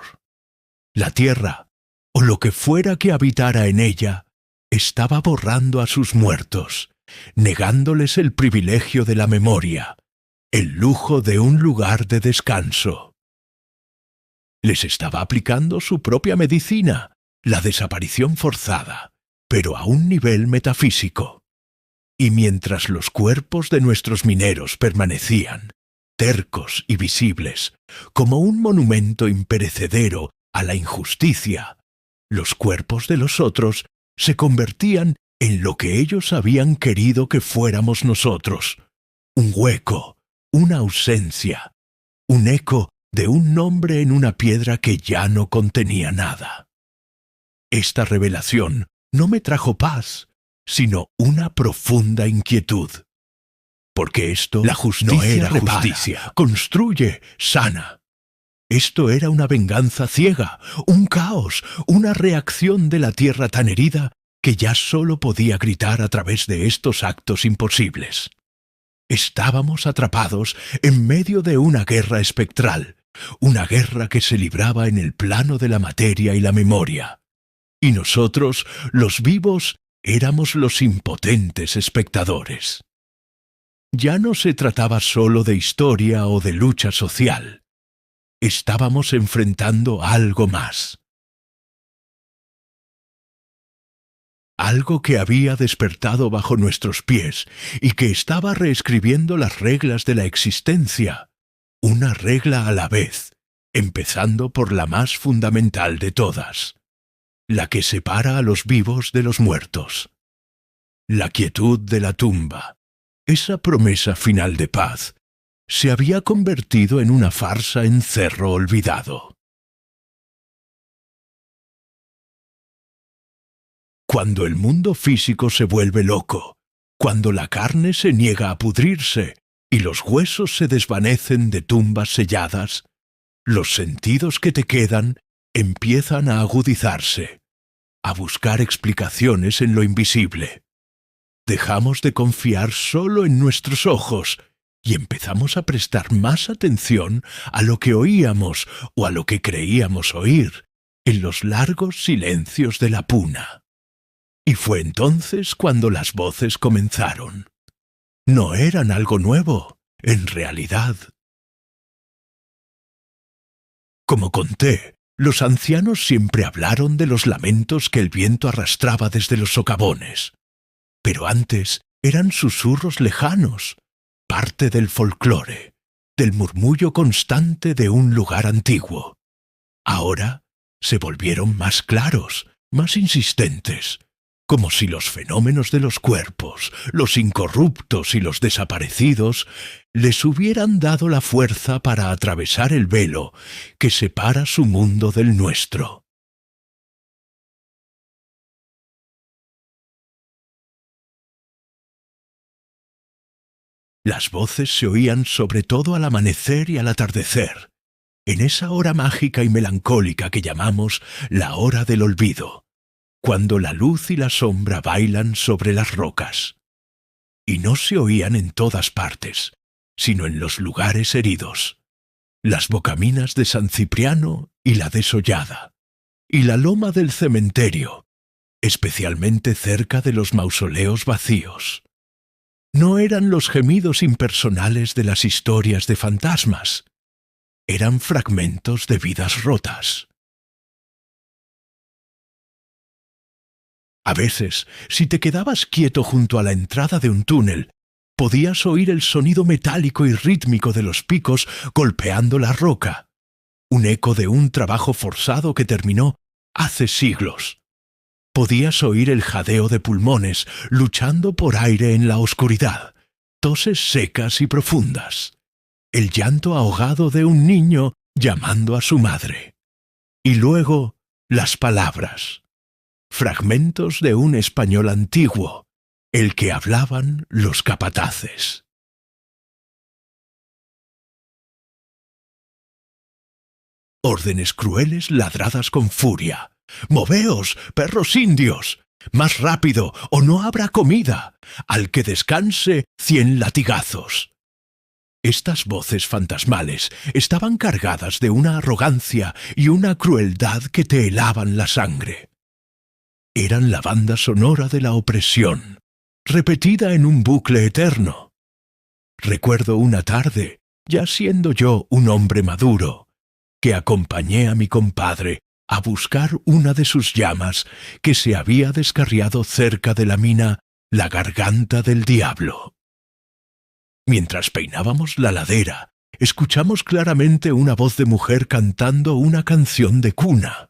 La tierra, o lo que fuera que habitara en ella, estaba borrando a sus muertos, negándoles el privilegio de la memoria, el lujo de un lugar de descanso. Les estaba aplicando su propia medicina, la desaparición forzada, pero a un nivel metafísico. Y mientras los cuerpos de nuestros mineros permanecían, tercos y visibles, como un monumento imperecedero a la injusticia, los cuerpos de los otros se convertían en lo que ellos habían querido que fuéramos nosotros: un hueco, una ausencia, un eco de un nombre en una piedra que ya no contenía nada. Esta revelación no me trajo paz, sino una profunda inquietud. Porque esto La justicia no era repara, justicia, construye, sana. Esto era una venganza ciega, un caos, una reacción de la tierra tan herida que ya solo podía gritar a través de estos actos imposibles. Estábamos atrapados en medio de una guerra espectral, una guerra que se libraba en el plano de la materia y la memoria. Y nosotros, los vivos, éramos los impotentes espectadores. Ya no se trataba solo de historia o de lucha social. Estábamos enfrentando algo más. Algo que había despertado bajo nuestros pies y que estaba reescribiendo las reglas de la existencia, una regla a la vez, empezando por la más fundamental de todas, la que separa a los vivos de los muertos. La quietud de la tumba, esa promesa final de paz, se había convertido en una farsa en cerro olvidado. Cuando el mundo físico se vuelve loco, cuando la carne se niega a pudrirse y los huesos se desvanecen de tumbas selladas, los sentidos que te quedan empiezan a agudizarse, a buscar explicaciones en lo invisible. Dejamos de confiar solo en nuestros ojos y empezamos a prestar más atención a lo que oíamos o a lo que creíamos oír en los largos silencios de la puna. Y fue entonces cuando las voces comenzaron. No eran algo nuevo, en realidad. Como conté, los ancianos siempre hablaron de los lamentos que el viento arrastraba desde los socavones. Pero antes eran susurros lejanos, parte del folclore, del murmullo constante de un lugar antiguo. Ahora se volvieron más claros, más insistentes, como si los fenómenos de los cuerpos, los incorruptos y los desaparecidos, les hubieran dado la fuerza para atravesar el velo que separa su mundo del nuestro. Las voces se oían sobre todo al amanecer y al atardecer, en esa hora mágica y melancólica que llamamos la hora del olvido, cuando la luz y la sombra bailan sobre las rocas. Y no se oían en todas partes, sino en los lugares heridos, las bocaminas de San Cipriano y la desollada, y la loma del cementerio, especialmente cerca de los mausoleos vacíos. No eran los gemidos impersonales de las historias de fantasmas, eran fragmentos de vidas rotas. A veces, si te quedabas quieto junto a la entrada de un túnel, podías oír el sonido metálico y rítmico de los picos golpeando la roca, un eco de un trabajo forzado que terminó hace siglos. Podías oír el jadeo de pulmones luchando por aire en la oscuridad, toses secas y profundas. el llanto ahogado de un niño llamando a su madre. Y luego las palabras, fragmentos de un español antiguo, el que hablaban los capataces. Órdenes crueles ladradas con furia. «¡Moveos, perros indios! ¡Más rápido, o no habrá comida! ¡Al que descanse, 100 latigazos!». Estas voces fantasmales estaban cargadas de una arrogancia y una crueldad que te helaban la sangre. Eran la banda sonora de la opresión, repetida en un bucle eterno. Recuerdo una tarde, ya siendo yo un hombre maduro, que acompañé a mi compadre a buscar una de sus llamas que se había descarriado cerca de la mina La Garganta del Diablo. Mientras peinábamos la ladera, escuchamos claramente una voz de mujer cantando una canción de cuna.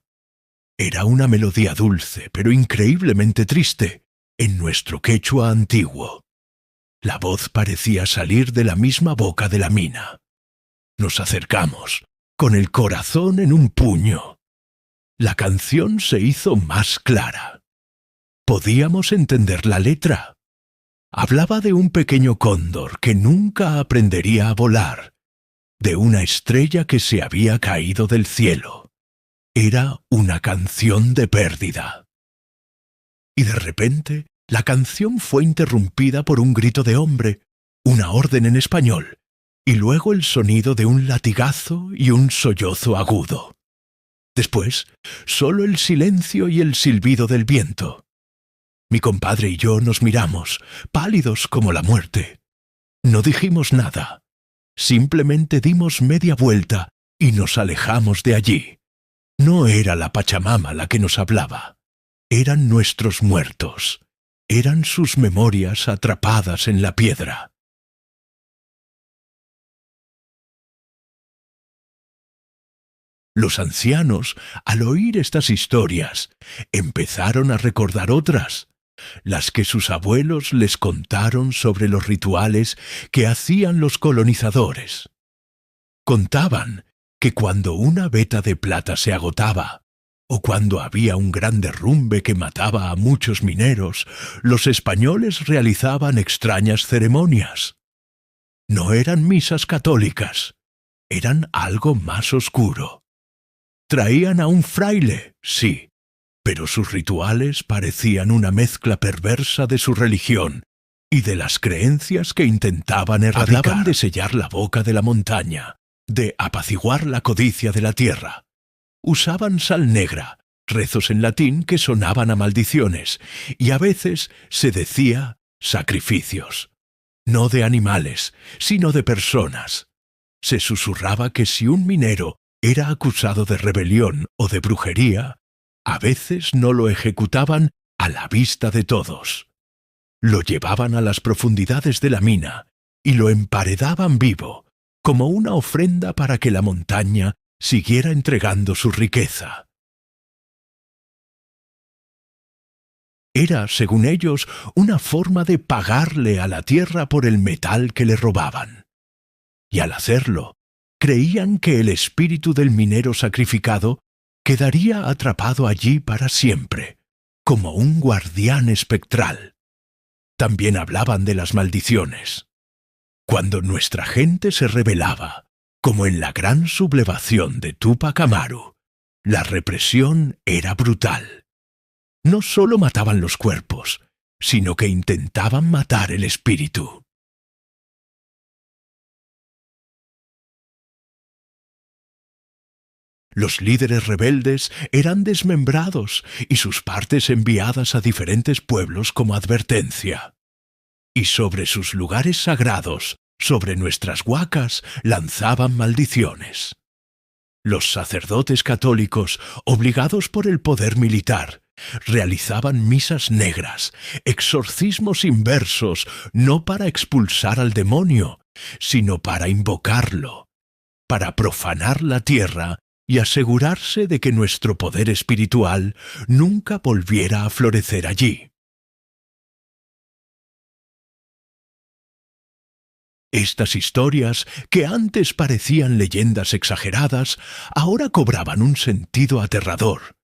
Era una melodía dulce, pero increíblemente triste, en nuestro quechua antiguo. La voz parecía salir de la misma boca de la mina. Nos acercamos, con el corazón en un puño. La canción se hizo más clara. Podíamos entender la letra. Hablaba de un pequeño cóndor que nunca aprendería a volar, de una estrella que se había caído del cielo. Era una canción de pérdida. Y de repente, la canción fue interrumpida por un grito de hombre, una orden en español, y luego el sonido de un latigazo y un sollozo agudo. Después, solo el silencio y el silbido del viento. Mi compadre y yo nos miramos, pálidos como la muerte. No dijimos nada. Simplemente dimos media vuelta y nos alejamos de allí. No era la Pachamama la que nos hablaba. Eran nuestros muertos. Eran sus memorias atrapadas en la piedra. Los ancianos, al oír estas historias, empezaron a recordar otras, las que sus abuelos les contaron sobre los rituales que hacían los colonizadores. Contaban que cuando una veta de plata se agotaba, o cuando había un gran derrumbe que mataba a muchos mineros, los españoles realizaban extrañas ceremonias. No eran misas católicas, eran algo más oscuro. Traían a un fraile, sí, pero sus rituales parecían una mezcla perversa de su religión y de las creencias que intentaban erradicar. Hablaban de sellar la boca de la montaña, de apaciguar la codicia de la tierra. Usaban sal negra, rezos en latín que sonaban a maldiciones, y a veces se decía sacrificios. No de animales, sino de personas. Se susurraba que si un minero era acusado de rebelión o de brujería, a veces no lo ejecutaban a la vista de todos. Lo llevaban a las profundidades de la mina y lo emparedaban vivo, como una ofrenda para que la montaña siguiera entregando su riqueza. Era, según ellos, una forma de pagarle a la tierra por el metal que le robaban. Y al hacerlo, creían que el espíritu del minero sacrificado quedaría atrapado allí para siempre, como un guardián espectral. También hablaban de las maldiciones. Cuando nuestra gente se rebelaba, como en la gran sublevación de Túpac Amaru, la represión era brutal. No solo mataban los cuerpos, sino que intentaban matar el espíritu. Los líderes rebeldes eran desmembrados y sus partes enviadas a diferentes pueblos como advertencia. Y sobre sus lugares sagrados, sobre nuestras huacas, lanzaban maldiciones. Los sacerdotes católicos, obligados por el poder militar, realizaban misas negras, exorcismos inversos, no para expulsar al demonio, sino para invocarlo, para profanar la tierra y asegurarse de que nuestro poder espiritual nunca volviera a florecer allí. Estas historias, que antes parecían leyendas exageradas, ahora cobraban un sentido aterrador.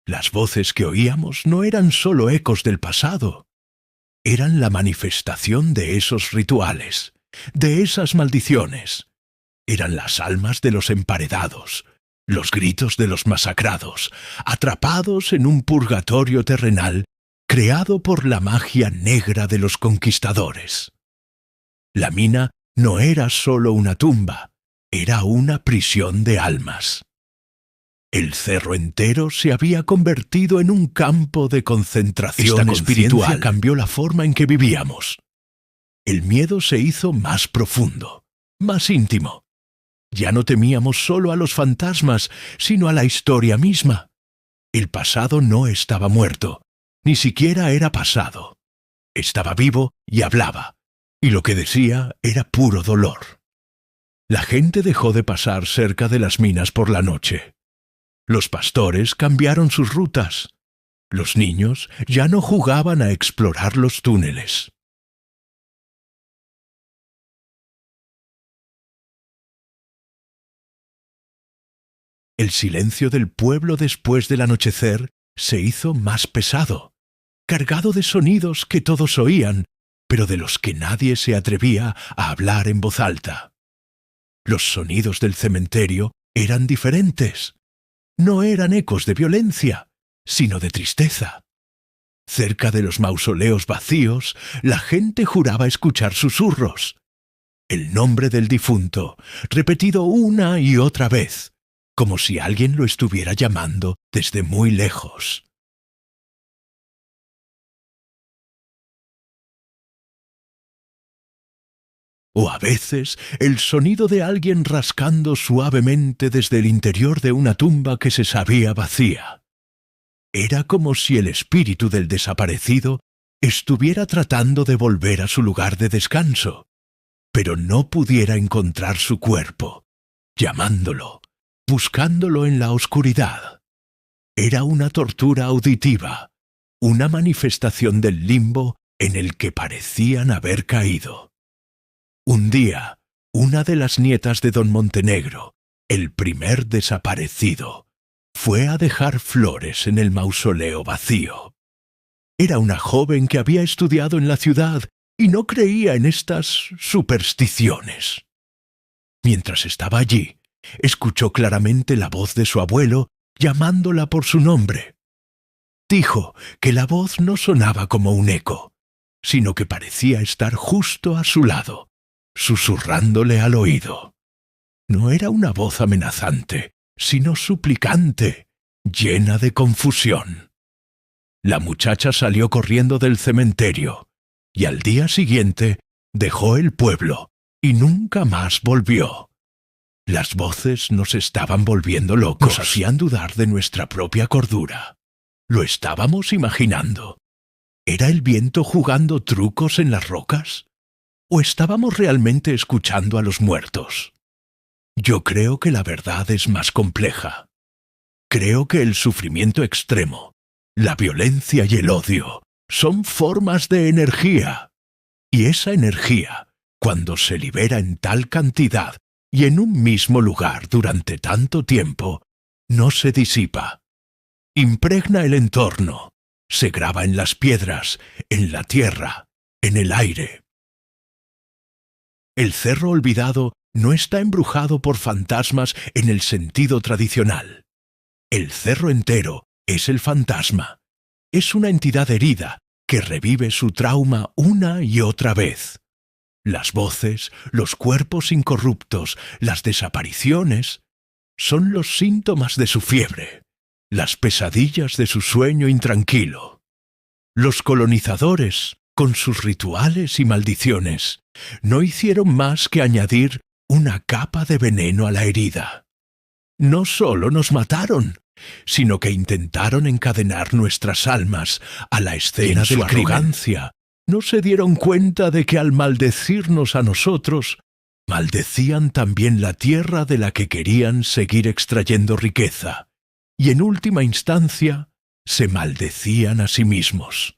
Las voces que oíamos no eran solo ecos del pasado, eran la manifestación de esos rituales, de esas maldiciones. Eran las almas de los emparedados, los gritos de los masacrados, atrapados en un purgatorio terrenal creado por la magia negra de los conquistadores. La mina no era solo una tumba, era una prisión de almas. El cerro entero se había convertido en un campo de concentración espiritual. Cambió la forma en que vivíamos. El miedo se hizo más profundo, más íntimo. Ya no temíamos solo a los fantasmas, sino a la historia misma. El pasado no estaba muerto, ni siquiera era pasado. Estaba vivo y hablaba, y lo que decía era puro dolor. La gente dejó de pasar cerca de las minas por la noche. Los pastores cambiaron sus rutas. Los niños ya no jugaban a explorar los túneles. El silencio del pueblo después del anochecer se hizo más pesado, cargado de sonidos que todos oían, pero de los que nadie se atrevía a hablar en voz alta. Los sonidos del cementerio eran diferentes. No eran ecos de violencia, sino de tristeza. Cerca de los mausoleos vacíos, la gente juraba escuchar susurros. El nombre del difunto, repetido una y otra vez, como si alguien lo estuviera llamando desde muy lejos. O a veces el sonido de alguien rascando suavemente desde el interior de una tumba que se sabía vacía. Era como si el espíritu del desaparecido estuviera tratando de volver a su lugar de descanso, pero no pudiera encontrar su cuerpo, llamándolo, buscándolo en la oscuridad. Era una tortura auditiva, una manifestación del limbo en el que parecían haber caído. Un día, una de las nietas de don Montenegro, el primer desaparecido, fue a dejar flores en el mausoleo vacío. Era una joven que había estudiado en la ciudad y no creía en estas supersticiones. Mientras estaba allí, escuchó claramente la voz de su abuelo llamándola por su nombre. Dijo que la voz no sonaba como un eco, sino que parecía estar justo a su lado, susurrándole al oído. No era una voz amenazante, sino suplicante, llena de confusión. La muchacha salió corriendo del cementerio, y al día siguiente dejó el pueblo y nunca más volvió. Las voces nos estaban volviendo locos, nos hacían dudar de nuestra propia cordura. ¿Lo estábamos imaginando? ¿Era el viento jugando trucos en las rocas? ¿O estábamos realmente escuchando a los muertos? Yo creo que la verdad es más compleja. Creo que el sufrimiento extremo, la violencia y el odio son formas de energía. Y esa energía, cuando se libera en tal cantidad y en un mismo lugar durante tanto tiempo, no se disipa. Impregna el entorno, se graba en las piedras, en la tierra, en el aire. El cerro olvidado no está embrujado por fantasmas en el sentido tradicional. El cerro entero es el fantasma. Es una entidad herida que revive su trauma una y otra vez. Las voces, los cuerpos incorruptos, las desapariciones, son los síntomas de su fiebre, las pesadillas de su sueño intranquilo. Los colonizadores, con sus rituales y maldiciones, no hicieron más que añadir una capa de veneno a la herida. No solo nos mataron, sino que intentaron encadenar nuestras almas a la escena de la arrogancia. No se dieron cuenta de que al maldecirnos a nosotros, maldecían también la tierra de la que querían seguir extrayendo riqueza, y en última instancia se maldecían a sí mismos.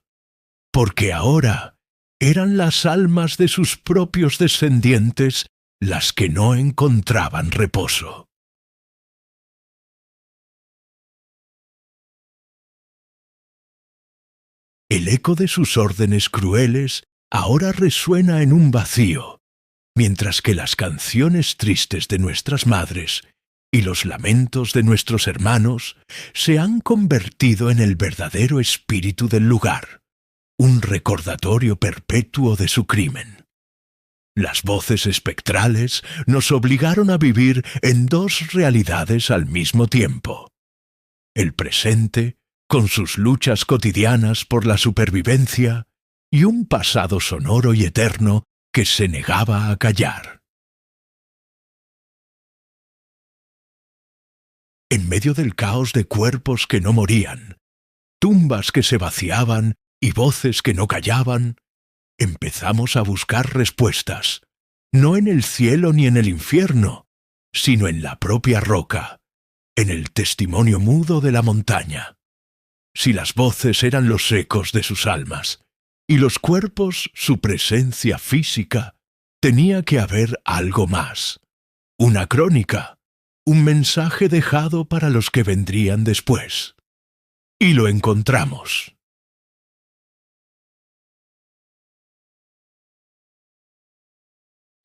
Porque ahora Eran las almas de sus propios descendientes las que no encontraban reposo. El eco de sus órdenes crueles ahora resuena en un vacío, mientras que las canciones tristes de nuestras madres y los lamentos de nuestros hermanos se han convertido en el verdadero espíritu del lugar, un recordatorio perpetuo de su crimen. Las voces espectrales nos obligaron a vivir en dos realidades al mismo tiempo. El presente, con sus luchas cotidianas por la supervivencia, y un pasado sonoro y eterno que se negaba a callar. En medio del caos de cuerpos que no morían, tumbas que se vaciaban y voces que no callaban, empezamos a buscar respuestas, no en el cielo ni en el infierno, sino en la propia roca, en el testimonio mudo de la montaña. Si las voces eran los ecos de sus almas, y los cuerpos su presencia física, tenía que haber algo más, una crónica, un mensaje dejado para los que vendrían después. Y lo encontramos.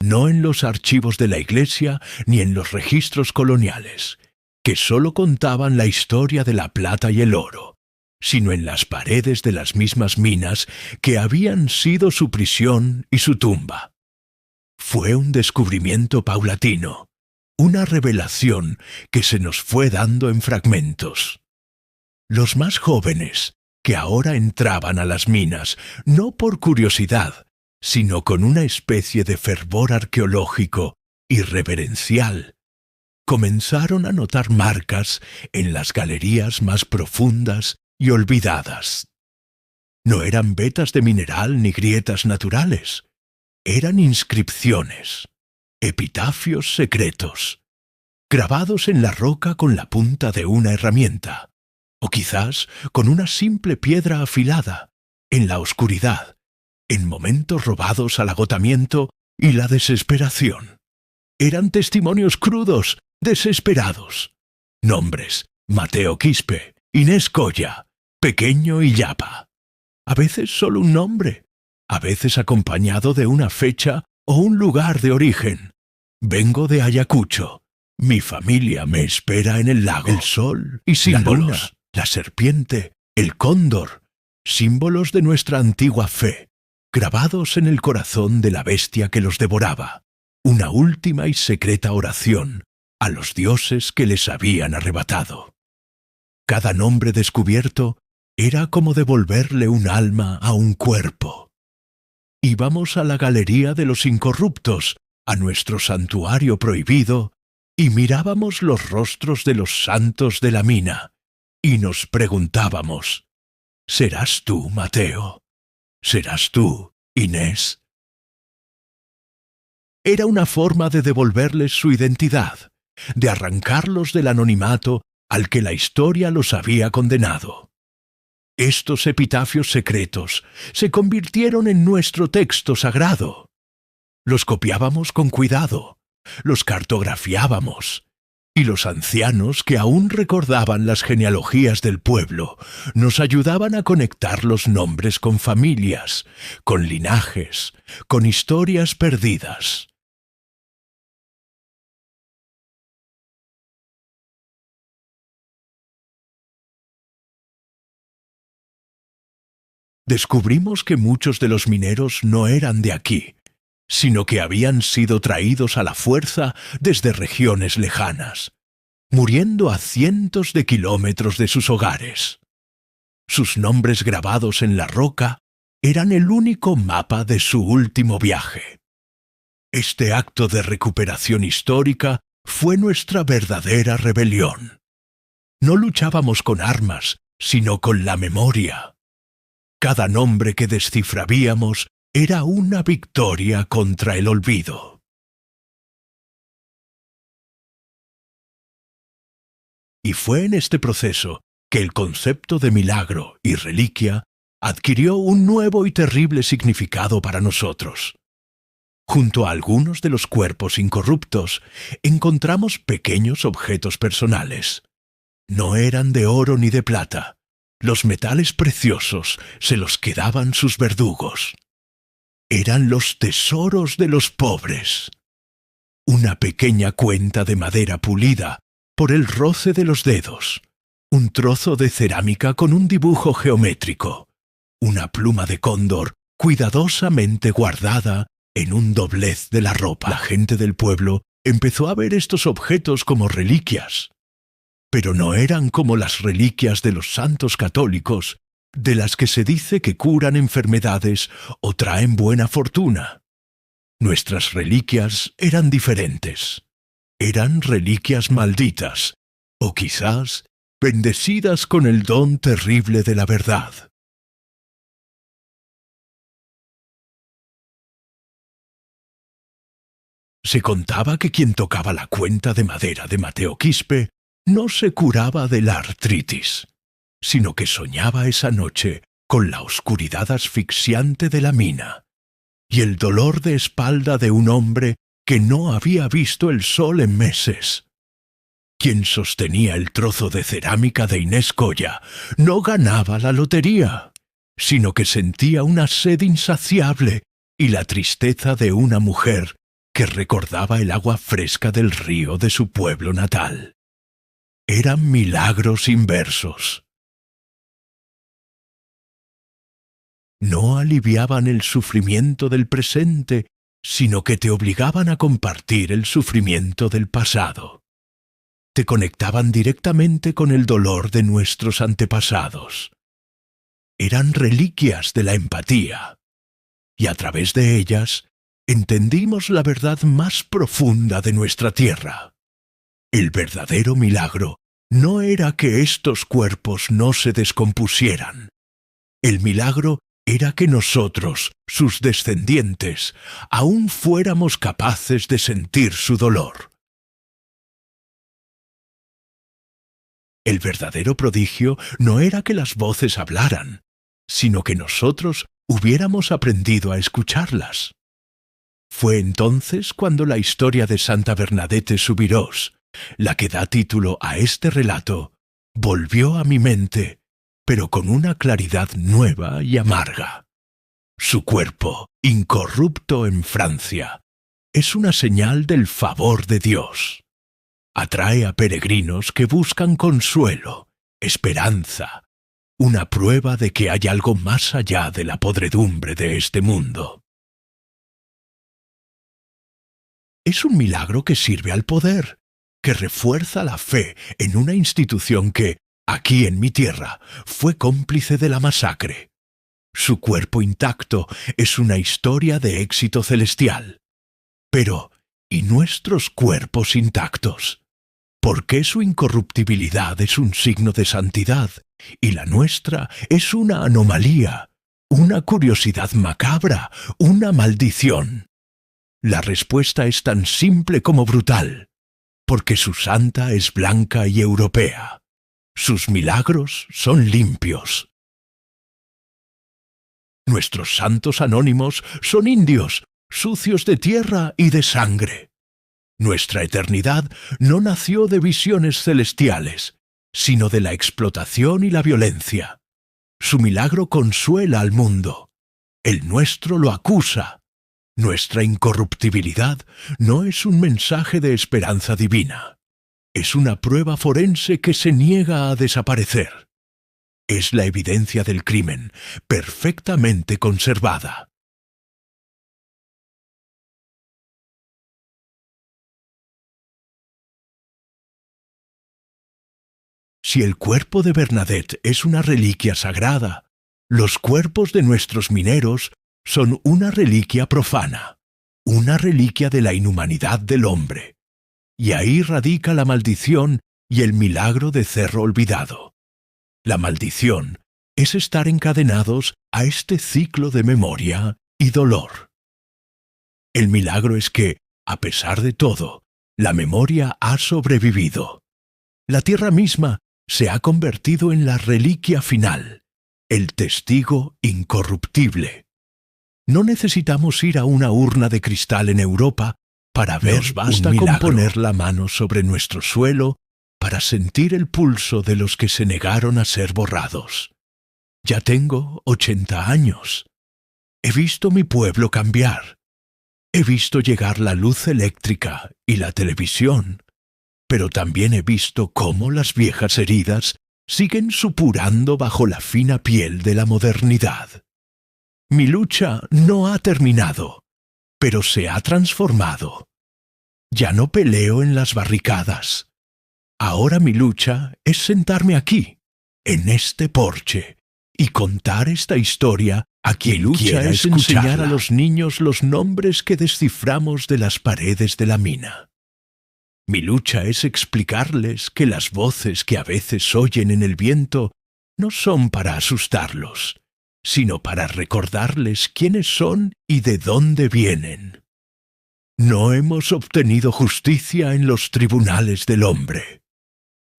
No en los archivos de la Iglesia ni en los registros coloniales, que sólo contaban la historia de la plata y el oro, sino en las paredes de las mismas minas que habían sido su prisión y su tumba. Fue un descubrimiento paulatino, una revelación que se nos fue dando en fragmentos. Los más jóvenes, que ahora entraban a las minas, no por curiosidad, sino con una especie de fervor arqueológico y reverencial, comenzaron a notar marcas en las galerías más profundas y olvidadas. No eran vetas de mineral ni grietas naturales, eran inscripciones, epitafios secretos, grabados en la roca con la punta de una herramienta, o quizás con una simple piedra afilada, en la oscuridad, en momentos robados al agotamiento y la desesperación. Eran testimonios crudos, desesperados. Nombres: Mateo Quispe, Inés Coya, Pequeño Illapa. A veces solo un nombre, a veces acompañado de una fecha o un lugar de origen. Vengo de Ayacucho. Mi familia me espera en el lago. El sol y símbolos. La luna, la serpiente, el cóndor, símbolos de nuestra antigua fe, grabados en el corazón de la bestia que los devoraba. Una última y secreta oración a los dioses que les habían arrebatado. Cada nombre descubierto era como devolverle un alma a un cuerpo. Íbamos a la galería de los incorruptos, a nuestro santuario prohibido, y mirábamos los rostros de los santos de la mina, y nos preguntábamos: ¿serás tú, Mateo? ¿Serás tú, Inés? Era una forma de devolverles su identidad, de arrancarlos del anonimato al que la historia los había condenado. Estos epitafios secretos se convirtieron en nuestro texto sagrado. Los copiábamos con cuidado, los cartografiábamos, y los ancianos que aún recordaban las genealogías del pueblo nos ayudaban a conectar los nombres con familias, con linajes, con historias perdidas. Descubrimos que muchos de los mineros no eran de aquí, sino que habían sido traídos a la fuerza desde regiones lejanas, muriendo a cientos de kilómetros de sus hogares. Sus nombres grabados en la roca eran el único mapa de su último viaje. Este acto de recuperación histórica fue nuestra verdadera rebelión. No luchábamos con armas, sino con la memoria. Cada nombre que descifrábamos era una victoria contra el olvido. Y fue en este proceso que el concepto de milagro y reliquia adquirió un nuevo y terrible significado para nosotros. Junto a algunos de los cuerpos incorruptos encontramos pequeños objetos personales. No eran de oro ni de plata. Los metales preciosos se los quedaban sus verdugos. Eran los tesoros de los pobres. Una pequeña cuenta de madera pulida por el roce de los dedos, un trozo de cerámica con un dibujo geométrico, una pluma de cóndor cuidadosamente guardada en un doblez de la ropa. La gente del pueblo empezó a ver estos objetos como reliquias, pero no eran como las reliquias de los santos católicos, de las que se dice que curan enfermedades o traen buena fortuna. Nuestras reliquias eran diferentes. Eran reliquias malditas, o quizás bendecidas con el don terrible de la verdad. Se contaba que quien tocaba la cuenta de madera de Mateo Quispe no se curaba de la artritis, sino que soñaba esa noche con la oscuridad asfixiante de la mina y el dolor de espalda de un hombre que no había visto el sol en meses. Quien sostenía el trozo de cerámica de Inés Colla no ganaba la lotería, sino que sentía una sed insaciable y la tristeza de una mujer que recordaba el agua fresca del río de su pueblo natal. Eran milagros inversos. No aliviaban el sufrimiento del presente, sino que te obligaban a compartir el sufrimiento del pasado. Te conectaban directamente con el dolor de nuestros antepasados. Eran reliquias de la empatía, y a través de ellas entendimos la verdad más profunda de nuestra tierra. El verdadero milagro no era que estos cuerpos no se descompusieran. El milagro era que nosotros, sus descendientes, aún fuéramos capaces de sentir su dolor. El verdadero prodigio no era que las voces hablaran, sino que nosotros hubiéramos aprendido a escucharlas. Fue entonces cuando la historia de Santa Bernadette Soubirós, la que da título a este relato, volvió a mi mente, pero con una claridad nueva y amarga. Su cuerpo, incorrupto en Francia, es una señal del favor de Dios. Atrae a peregrinos que buscan consuelo, esperanza, una prueba de que hay algo más allá de la podredumbre de este mundo. Es un milagro que sirve al poder, que refuerza la fe en una institución que, aquí en mi tierra, fue cómplice de la masacre. Su cuerpo intacto es una historia de éxito celestial. Pero, ¿y nuestros cuerpos intactos? ¿Por qué su incorruptibilidad es un signo de santidad y la nuestra es una anomalía, una curiosidad macabra, una maldición? La respuesta es tan simple como brutal, porque su santa es blanca y europea. Sus milagros son limpios. Nuestros santos anónimos son indios, sucios de tierra y de sangre. Nuestra eternidad no nació de visiones celestiales, sino de la explotación y la violencia. Su milagro consuela al mundo. El nuestro lo acusa. Nuestra incorruptibilidad no es un mensaje de esperanza divina. Es una prueba forense que se niega a desaparecer. Es la evidencia del crimen, perfectamente conservada. Si el cuerpo de Bernadette es una reliquia sagrada, los cuerpos de nuestros mineros son una reliquia profana, una reliquia de la inhumanidad del hombre. Y ahí radica la maldición y el milagro de Cerro Olvidado. La maldición es estar encadenados a este ciclo de memoria y dolor. El milagro es que, a pesar de todo, la memoria ha sobrevivido. La tierra misma se ha convertido en la reliquia final, el testigo incorruptible. No necesitamos ir a una urna de cristal en Europa para ver Nos basta un milagro. con Poner la mano sobre nuestro suelo para sentir el pulso de los que se negaron a ser borrados. Ya tengo 80 años. He visto mi pueblo cambiar. He visto llegar la luz eléctrica y la televisión, pero también he visto cómo las viejas heridas siguen supurando bajo la fina piel de la modernidad. Mi lucha no ha terminado, pero se ha transformado. Ya no peleo en las barricadas. Ahora mi lucha es sentarme aquí, en este porche, y contar esta historia a quien quiera es enseñar a los niños los nombres que desciframos de las paredes de la mina. Mi lucha es explicarles que las voces que a veces oyen en el viento no son para asustarlos, sino para recordarles quiénes son y de dónde vienen. No hemos obtenido justicia en los tribunales del hombre.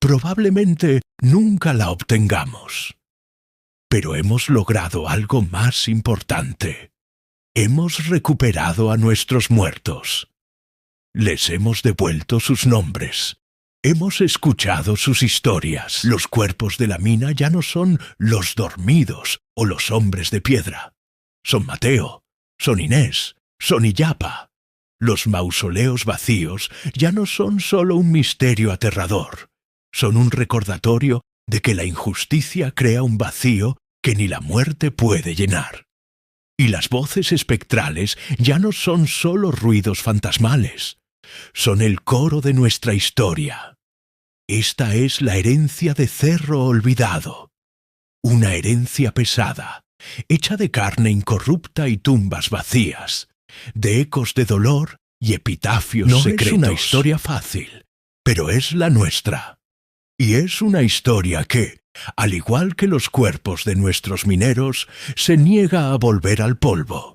Probablemente nunca la obtengamos. Pero hemos logrado algo más importante. Hemos recuperado a nuestros muertos. Les hemos devuelto sus nombres. Hemos escuchado sus historias. Los cuerpos de la mina ya no son los dormidos o los hombres de piedra. Son Mateo, son Inés, son Illapa. Los mausoleos vacíos ya no son solo un misterio aterrador. Son un recordatorio de que la injusticia crea un vacío que ni la muerte puede llenar. Y las voces espectrales ya no son solo ruidos fantasmales. Son el coro de nuestra historia. Esta es la herencia de Cerro Olvidado. Una herencia pesada, hecha de carne incorrupta y tumbas vacías, de ecos de dolor y epitafios secretos. No es una historia fácil, pero es la nuestra. Y es una historia que, al igual que los cuerpos de nuestros mineros, se niega a volver al polvo.